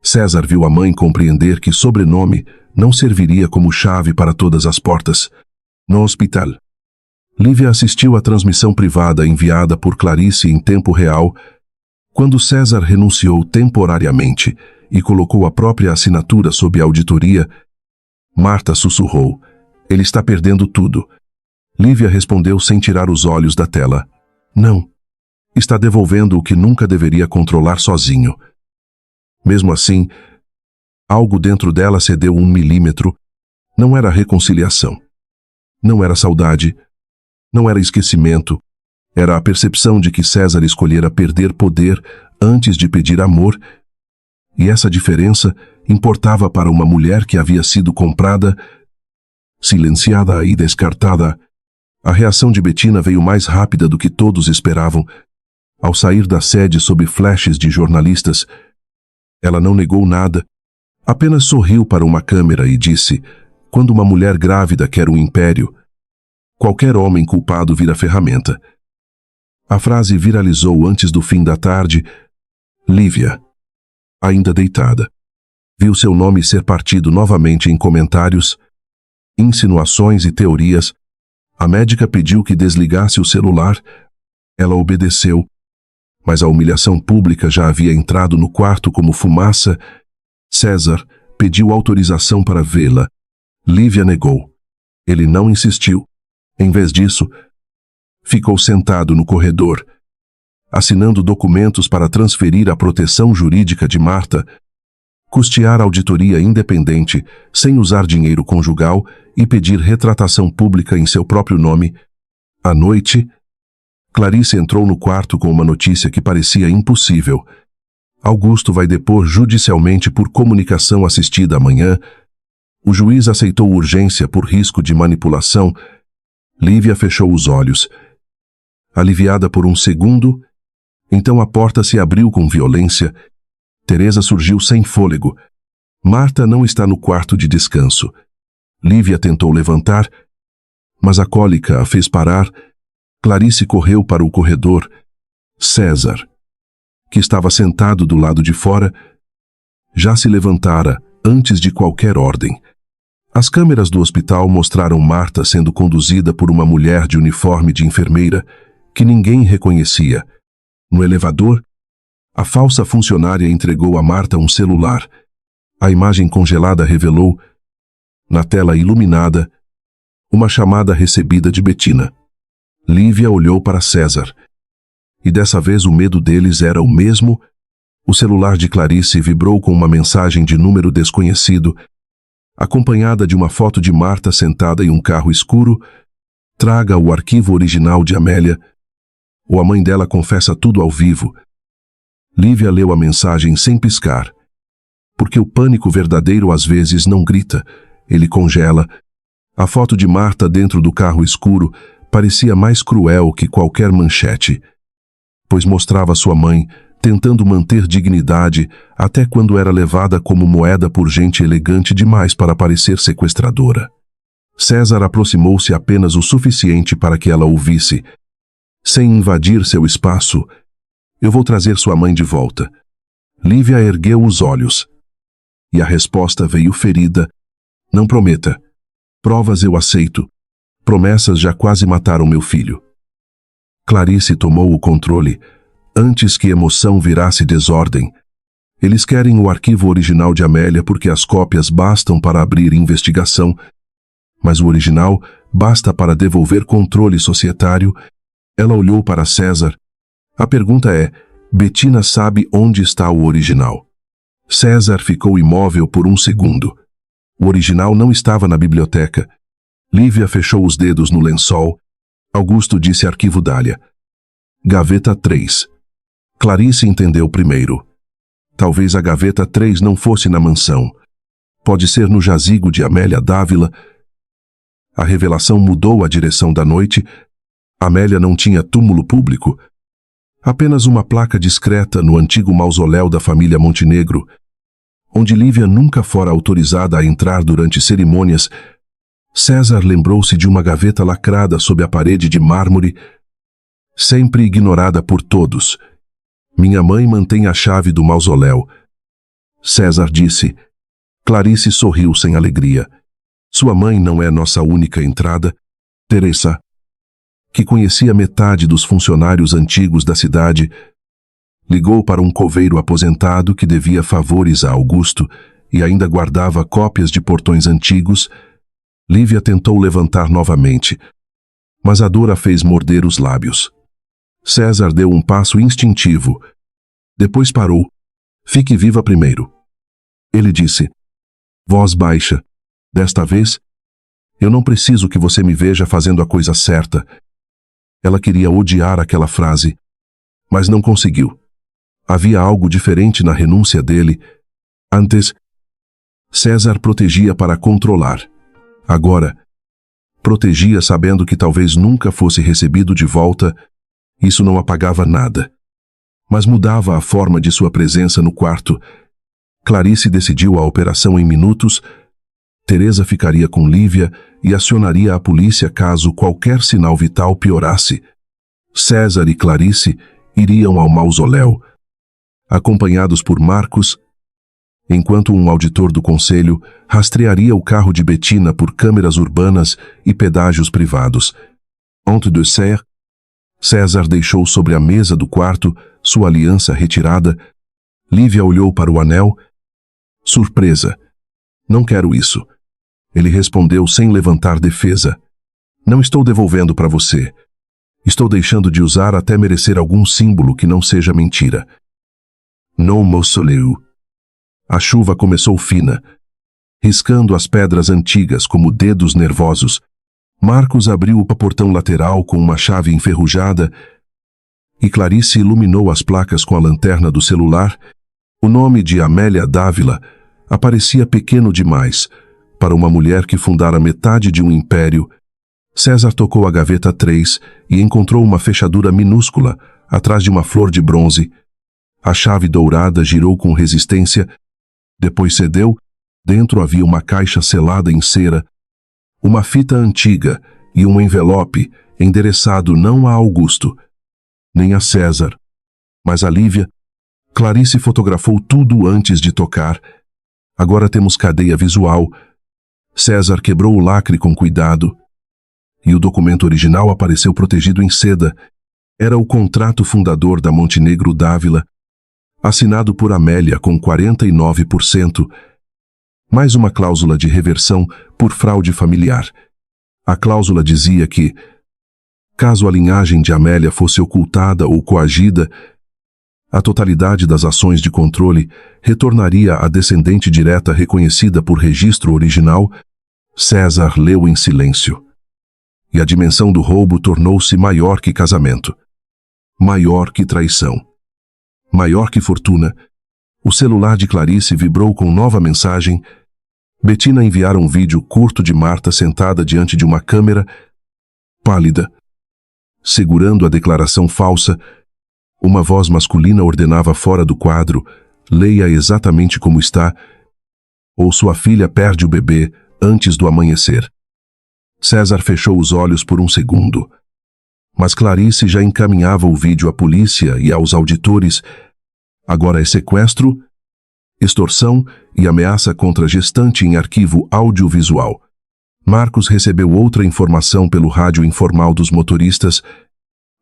César viu a mãe compreender que sobrenome não serviria como chave para todas as portas. No hospital. Lívia assistiu à transmissão privada enviada por Clarice em tempo real, quando César renunciou temporariamente e colocou a própria assinatura sob auditoria. Marta sussurrou. Ele está perdendo tudo. Lívia respondeu sem tirar os olhos da tela. Não. Está devolvendo o que nunca deveria controlar sozinho. Mesmo assim, algo dentro dela cedeu 1 milímetro. Não era reconciliação. Não era saudade. Não era esquecimento. Era a percepção de que César escolhera perder poder antes de pedir amor. E essa diferença importava para uma mulher que havia sido comprada, silenciada e descartada. A reação de Bettina veio mais rápida do que todos esperavam. Ao sair da sede sob flashes de jornalistas, ela não negou nada, apenas sorriu para uma câmera e disse: quando uma mulher grávida quer um império, qualquer homem culpado vira ferramenta. A frase viralizou antes do fim da tarde. Lívia, ainda deitada, viu seu nome ser partido novamente em comentários, insinuações e teorias. A médica pediu que desligasse o celular. Ela obedeceu, mas a humilhação pública já havia entrado no quarto como fumaça. César pediu autorização para vê-la. Lívia negou. Ele não insistiu. Em vez disso, ficou sentado no corredor, assinando documentos para transferir a proteção jurídica de Marta, custear auditoria independente sem usar dinheiro conjugal e pedir retratação pública em seu próprio nome. À noite, Clarice entrou no quarto com uma notícia que parecia impossível. Augusto vai depor judicialmente por comunicação assistida amanhã. O juiz aceitou urgência por risco de manipulação. Lívia fechou os olhos. Aliviada por um segundo, então a porta se abriu com violência. Teresa surgiu sem fôlego. Marta não está no quarto de descanso. Lívia tentou levantar, mas a cólica a fez parar. Clarice correu para o corredor. César, que estava sentado do lado de fora, já se levantara antes de qualquer ordem. As câmeras do hospital mostraram Marta sendo conduzida por uma mulher de uniforme de enfermeira que ninguém reconhecia. No elevador, a falsa funcionária entregou a Marta um celular. A imagem congelada revelou, na tela iluminada, uma chamada recebida de Bettina. Lívia olhou para César. E dessa vez o medo deles era o mesmo. O celular de Clarice vibrou com uma mensagem de número desconhecido, acompanhada de uma foto de Marta sentada em um carro escuro. Traga o arquivo original de Amélia, ou a mãe dela confessa tudo ao vivo. Lívia leu a mensagem sem piscar. Porque o pânico verdadeiro às vezes não grita, ele congela. A foto de Marta dentro do carro escuro parecia mais cruel que qualquer manchete, pois mostrava sua mãe tentando manter dignidade até quando era levada como moeda por gente elegante demais para parecer sequestradora. César aproximou-se apenas o suficiente para que ela ouvisse. Sem invadir seu espaço, eu vou trazer sua mãe de volta. Lívia ergueu os olhos. E a resposta veio ferida. Não prometa. Provas eu aceito. Promessas já quase mataram meu filho. Clarice tomou o controle, antes que emoção virasse desordem. Eles querem o arquivo original de Amélia porque as cópias bastam para abrir investigação, mas o original basta para devolver controle societário. Ela olhou para César. A pergunta é: Bettina sabe onde está o original? César ficou imóvel por um segundo. O original não estava na biblioteca. Lívia fechou os dedos no lençol. Augusto disse arquivo Dália. Gaveta 3. Clarice entendeu primeiro. Talvez a gaveta 3 não fosse na mansão. Pode ser no jazigo de Amélia Dávila. A revelação mudou a direção da noite. Amélia não tinha túmulo público. Apenas uma placa discreta no antigo mausoléu da família Montenegro, onde Lívia nunca fora autorizada a entrar durante cerimônias. César lembrou-se de uma gaveta lacrada sob a parede de mármore, sempre ignorada por todos. Minha mãe mantém a chave do mausoléu. César disse. Clarice sorriu sem alegria. Sua mãe não é nossa única entrada. Teresa, que conhecia metade dos funcionários antigos da cidade, ligou para um coveiro aposentado que devia favores a Augusto e ainda guardava cópias de portões antigos. Lívia tentou levantar novamente, mas a dor a fez morder os lábios. César deu um passo instintivo. Depois parou. Fique viva primeiro. Ele disse, voz baixa. Desta vez, eu não preciso que você me veja fazendo a coisa certa. Ela queria odiar aquela frase, mas não conseguiu. Havia algo diferente na renúncia dele. Antes, César protegia para controlar. Agora, protegia sabendo que talvez nunca fosse recebido de volta. Isso não apagava nada, mas mudava a forma de sua presença no quarto. Clarice decidiu a operação em minutos. Teresa ficaria com Lívia e acionaria a polícia caso qualquer sinal vital piorasse. César e Clarice iriam ao mausoléu, acompanhados por Marcos, enquanto um auditor do conselho rastrearia o carro de Bettina por câmeras urbanas e pedágios privados. Entre deux serres, César deixou sobre a mesa do quarto sua aliança retirada. Lívia olhou para o anel. Surpresa. Não quero isso. Ele respondeu sem levantar defesa. Não estou devolvendo para você. Estou deixando de usar até merecer algum símbolo que não seja mentira. No mausoleu. A chuva começou fina, riscando as pedras antigas como dedos nervosos. Marcos abriu o portão lateral com uma chave enferrujada e Clarice iluminou as placas com a lanterna do celular. O nome de Amélia Dávila aparecia pequeno demais para uma mulher que fundara metade de um império. César tocou a gaveta 3 e encontrou uma fechadura minúscula atrás de uma flor de bronze. A chave dourada girou com resistência, depois cedeu. Dentro havia uma caixa selada em cera, uma fita antiga e um envelope endereçado não a Augusto, nem a César, mas a Lívia. Clarice fotografou tudo antes de tocar. Agora temos cadeia visual. César quebrou o lacre com cuidado e o documento original apareceu protegido em seda. Era o contrato fundador da Montenegro Dávila, assinado por Amélia com 49%, mais uma cláusula de reversão por fraude familiar. A cláusula dizia que, caso a linhagem de Amélia fosse ocultada ou coagida, a totalidade das ações de controle retornaria à descendente direta reconhecida por registro original. César leu em silêncio. E a dimensão do roubo tornou-se maior que casamento, maior que traição, maior que fortuna. O celular de Clarice vibrou com nova mensagem. Bettina enviara um vídeo curto de Marta sentada diante de uma câmera, pálida, segurando a declaração falsa. Uma voz masculina ordenava fora do quadro: leia exatamente como está, ou sua filha perde o bebê antes do amanhecer. César fechou os olhos por um segundo. Mas Clarice já encaminhava o vídeo à polícia e aos auditores. Agora é sequestro, extorsão e ameaça contra gestante em arquivo audiovisual. Marcos recebeu outra informação pelo rádio informal dos motoristas.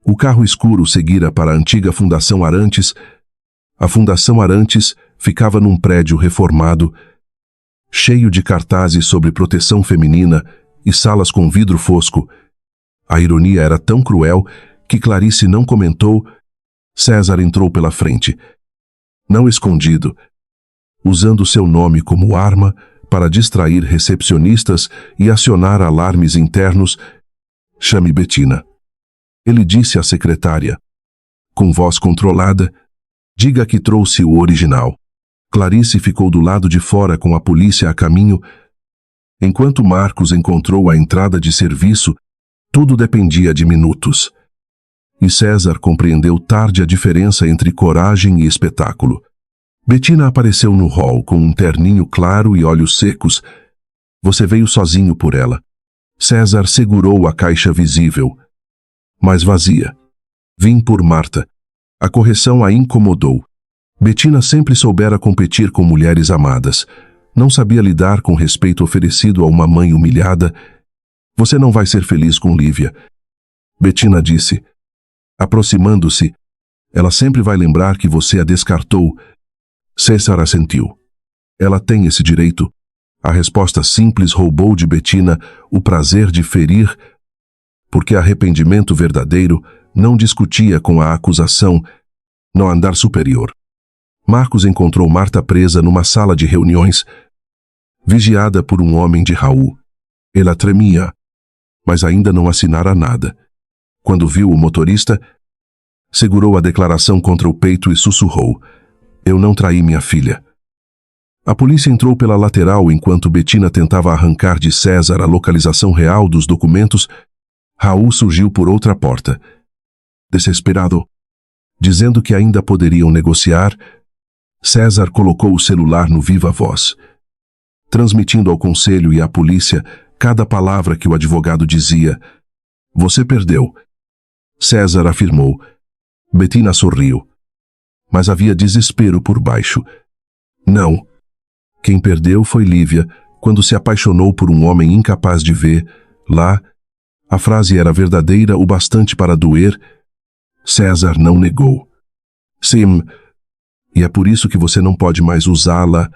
O carro escuro seguira para a antiga Fundação Arantes. A Fundação Arantes ficava num prédio reformado, cheio de cartazes sobre proteção feminina e salas com vidro fosco. A ironia era tão cruel que Clarice não comentou. César entrou pela frente, não escondido, usando seu nome como arma para distrair recepcionistas e acionar alarmes internos. Chame Bettina. Ele disse à secretária, com voz controlada, diga que trouxe o original. Clarice ficou do lado de fora com a polícia a caminho. Enquanto Marcos encontrou a entrada de serviço, tudo dependia de minutos. E César compreendeu tarde a diferença entre coragem e espetáculo. Bettina apareceu no hall com um terninho claro e olhos secos. Você veio sozinho por ela. César segurou a caixa visível, mas vazia. Vim por Marta. A correção a incomodou. Bettina sempre soubera competir com mulheres amadas. Não sabia lidar com o respeito oferecido a uma mãe humilhada. Você não vai ser feliz com Lívia. Bettina disse. Aproximando-se, ela sempre vai lembrar que você a descartou. César assentiu. Ela tem esse direito. A resposta simples roubou de Bettina o prazer de ferir, porque arrependimento verdadeiro não discutia com a acusação no andar superior. Marcos encontrou Marta presa numa sala de reuniões, vigiada por um homem de Raul. Ela tremia, mas ainda não assinara nada. Quando viu o motorista, segurou a declaração contra o peito e sussurrou, eu não traí minha filha. A polícia entrou pela lateral enquanto Bettina tentava arrancar de César a localização real dos documentos. Raul surgiu por outra porta. Desesperado, dizendo que ainda poderiam negociar, César colocou o celular no viva voz, transmitindo ao conselho e à polícia cada palavra que o advogado dizia. Você perdeu. César afirmou. Bettina sorriu. Mas havia desespero por baixo. Não. Quem perdeu foi Lívia, quando se apaixonou por um homem incapaz de ver. Lá, a frase era verdadeira o bastante para doer. César não negou. Sim, e é por isso que você não pode mais usá-la.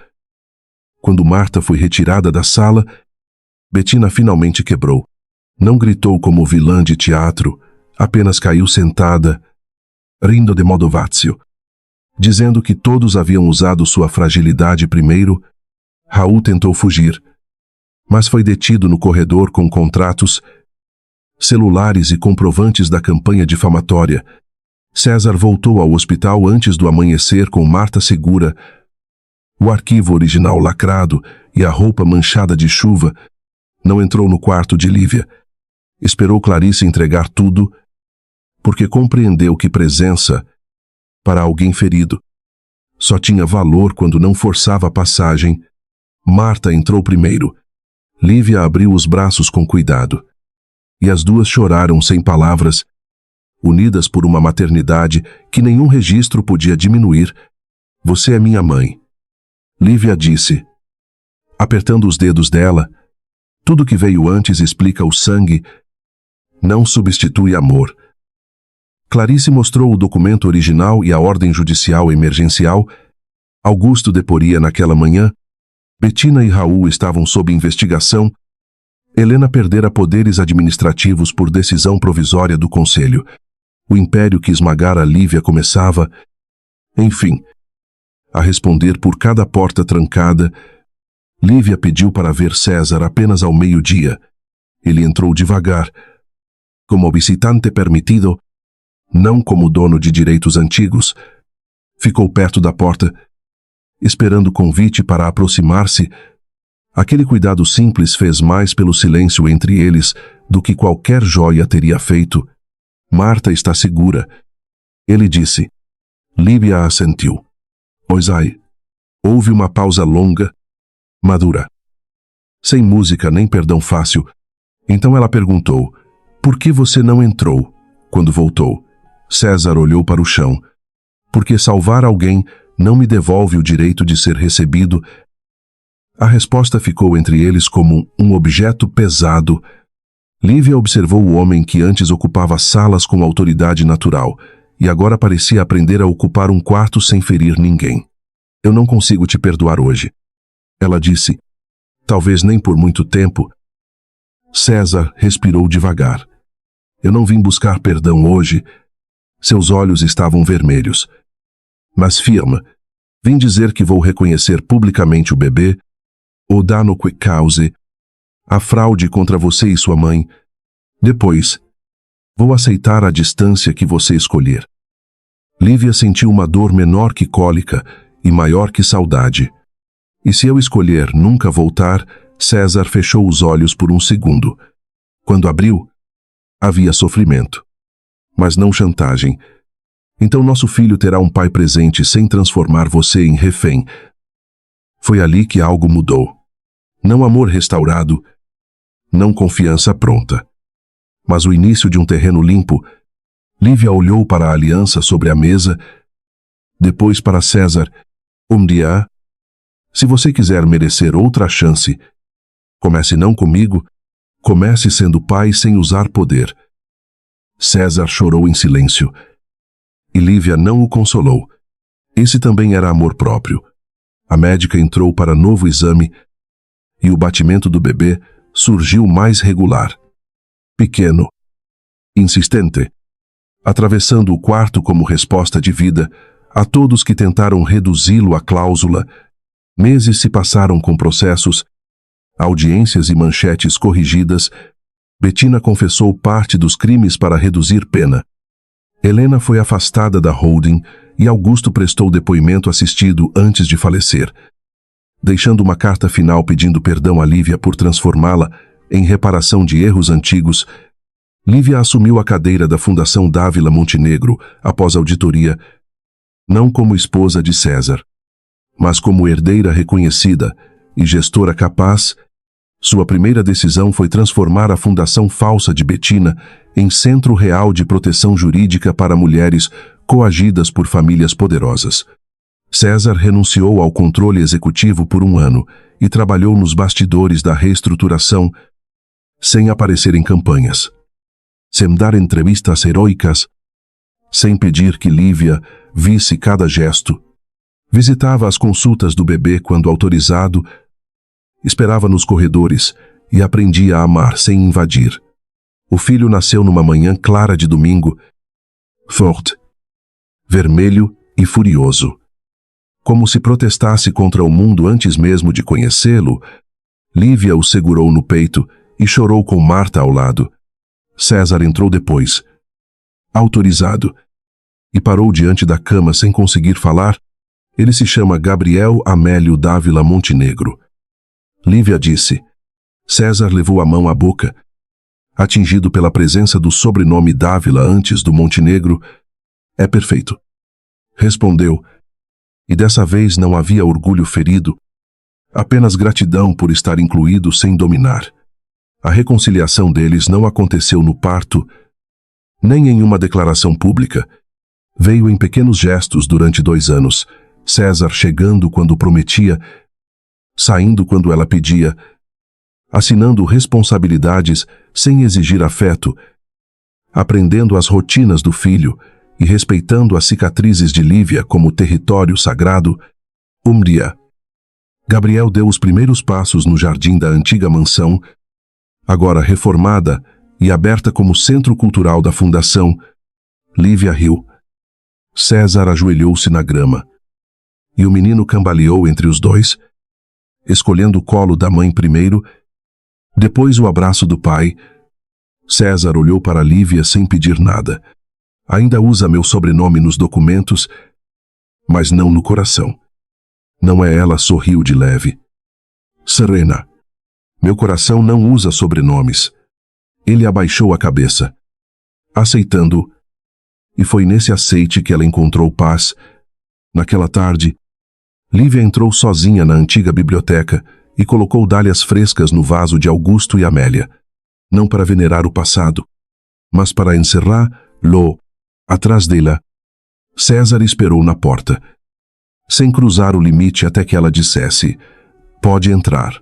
Quando Marta foi retirada da sala, Bettina finalmente quebrou. Não gritou como vilã de teatro, apenas caiu sentada, rindo de modo vazio, dizendo que todos haviam usado sua fragilidade primeiro. Raul tentou fugir, mas foi detido no corredor com contratos, celulares e comprovantes da campanha difamatória. César voltou ao hospital antes do amanhecer com Marta segura, o arquivo original lacrado e a roupa manchada de chuva. Não entrou no quarto de Lívia. Esperou Clarice entregar tudo, porque compreendeu que presença, para alguém ferido, só tinha valor quando não forçava a passagem. Marta entrou primeiro. Lívia abriu os braços com cuidado. E as duas choraram sem palavras, unidas por uma maternidade que nenhum registro podia diminuir. Você é minha mãe. Lívia disse, apertando os dedos dela. Tudo que veio antes explica o sangue, não substitui amor. Clarice mostrou o documento original e a ordem judicial emergencial. Augusto deporia naquela manhã. Bettina e Raul estavam sob investigação. Helena perdera poderes administrativos por decisão provisória do conselho. O império que esmagara Lívia começava, enfim, a responder por cada porta trancada. Lívia pediu para ver César apenas ao meio-dia. Ele entrou devagar, como visitante permitido, não como dono de direitos antigos. Ficou perto da porta, esperando o convite para aproximar-se. Aquele cuidado simples fez mais pelo silêncio entre eles do que qualquer joia teria feito. Marta está segura, ele disse. Lívia assentiu. Oisai. Houve uma pausa longa, madura. Sem música nem perdão fácil. Então ela perguntou, por que você não entrou quando voltou? César olhou para o chão. Porque salvar alguém não me devolve o direito de ser recebido. A resposta ficou entre eles como um objeto pesado. Lívia observou o homem que antes ocupava salas com autoridade natural e agora parecia aprender a ocupar um quarto sem ferir ninguém. Eu não consigo te perdoar hoje. Ela disse, talvez nem por muito tempo. César respirou devagar. Eu não vim buscar perdão hoje. Seus olhos estavam vermelhos. Mas firme, vim dizer que vou reconhecer publicamente o bebê, o dano que cause, a fraude contra você e sua mãe. Depois, vou aceitar a distância que você escolher. Lívia sentiu uma dor menor que cólica e maior que saudade. E se eu escolher nunca voltar, César fechou os olhos por um segundo. Quando abriu, havia sofrimento. Mas não chantagem. Então nosso filho terá um pai presente sem transformar você em refém. Foi ali que algo mudou. Não amor restaurado, não confiança pronta. Mas o início de um terreno limpo. Lívia olhou para a aliança sobre a mesa, depois para César. Dia, se você quiser merecer outra chance, comece não comigo, comece sendo pai sem usar poder. César chorou em silêncio. E Lívia não o consolou. Esse também era amor próprio. A médica entrou para novo exame e o batimento do bebê surgiu mais regular. Pequeno, insistente, atravessando o quarto como resposta de vida a todos que tentaram reduzi-lo à cláusula. Meses se passaram com processos, audiências e manchetes corrigidas. Bettina confessou parte dos crimes para reduzir pena. Helena foi afastada da holding e Augusto prestou depoimento assistido antes de falecer, deixando uma carta final pedindo perdão a Lívia por transformá-la em reparação de erros antigos. Lívia assumiu a cadeira da Fundação Dávila Montenegro após auditoria, não como esposa de César, mas como herdeira reconhecida e gestora capaz. Sua primeira decisão foi transformar a fundação falsa de Bettina em Centro Real de Proteção Jurídica para mulheres coagidas por famílias poderosas. César renunciou ao controle executivo por um ano e trabalhou nos bastidores da reestruturação, sem aparecer em campanhas, sem dar entrevistas heróicas, sem pedir que Lívia visse cada gesto. Visitava as consultas do bebê quando autorizado, esperava nos corredores e aprendia a amar sem invadir. O filho nasceu numa manhã clara de domingo, forte, vermelho e furioso. Como se protestasse contra o mundo antes mesmo de conhecê-lo. Lívia o segurou no peito e chorou com Marta ao lado. César entrou depois, autorizado, e parou diante da cama sem conseguir falar. Ele se chama Gabriel Amélio Dávila Montenegro. Lívia disse. César levou a mão à boca, atingido pela presença do sobrenome Dávila antes do Montenegro. É perfeito, respondeu, e dessa vez não havia orgulho ferido, apenas gratidão por estar incluído sem dominar. A reconciliação deles não aconteceu no parto, nem em uma declaração pública. Veio em pequenos gestos durante 2 anos, César chegando quando prometia, saindo quando ela pedia, assinando responsabilidades sem exigir afeto, aprendendo as rotinas do filho e respeitando as cicatrizes de Lívia como território sagrado. Dia, Gabriel deu os primeiros passos no jardim da antiga mansão, agora reformada e aberta como centro cultural da fundação. Lívia riu. César ajoelhou-se na grama. E o menino cambaleou entre os dois, escolhendo o colo da mãe primeiro, depois o abraço do pai. César olhou para Lívia sem pedir nada. Ainda usa meu sobrenome nos documentos, mas não no coração. Não é ela, sorriu de leve. Serena. Meu coração não usa sobrenomes. Ele abaixou a cabeça, aceitando-o, e foi nesse aceite que ela encontrou paz. Naquela tarde, Lívia entrou sozinha na antiga biblioteca e colocou dálias frescas no vaso de Augusto e Amélia, não para venerar o passado, mas para encerrar-lo atrás dela. César esperou na porta, sem cruzar o limite até que ela dissesse: Pode entrar.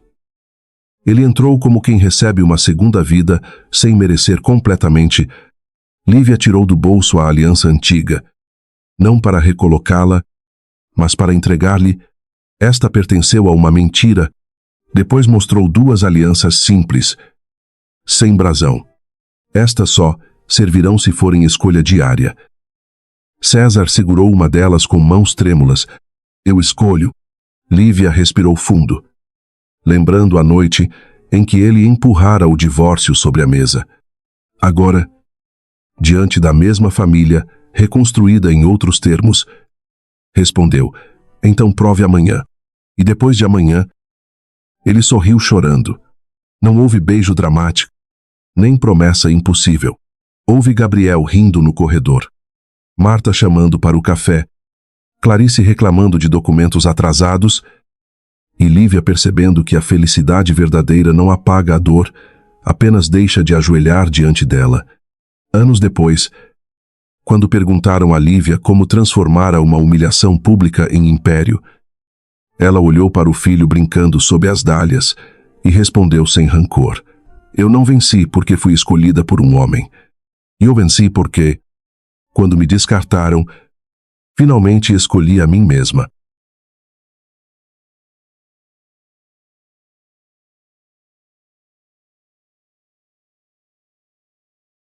Ele entrou como quem recebe uma segunda vida, sem merecer completamente. Lívia tirou do bolso a aliança antiga, não para recolocá-la, mas para entregar-lhe. Esta pertenceu a uma mentira. Depois mostrou duas alianças simples, sem brasão. Estas só servirão se forem escolha diária. César segurou uma delas com mãos trêmulas. Eu escolho. Lívia respirou fundo, lembrando a noite em que ele empurrara o divórcio sobre a mesa. Agora, diante da mesma família, reconstruída em outros termos, respondeu, então prove amanhã. E depois de amanhã, ele sorriu chorando. Não houve beijo dramático, nem promessa impossível. Houve Gabriel rindo no corredor, Marta chamando para o café, Clarice reclamando de documentos atrasados e Lívia percebendo que a felicidade verdadeira não apaga a dor, apenas deixa de ajoelhar diante dela. Anos depois, quando perguntaram a Lívia como transformara uma humilhação pública em império, ela olhou para o filho brincando sob as dálias e respondeu sem rancor. Eu não venci porque fui escolhida por um homem. E eu venci porque, quando me descartaram, finalmente escolhi a mim mesma.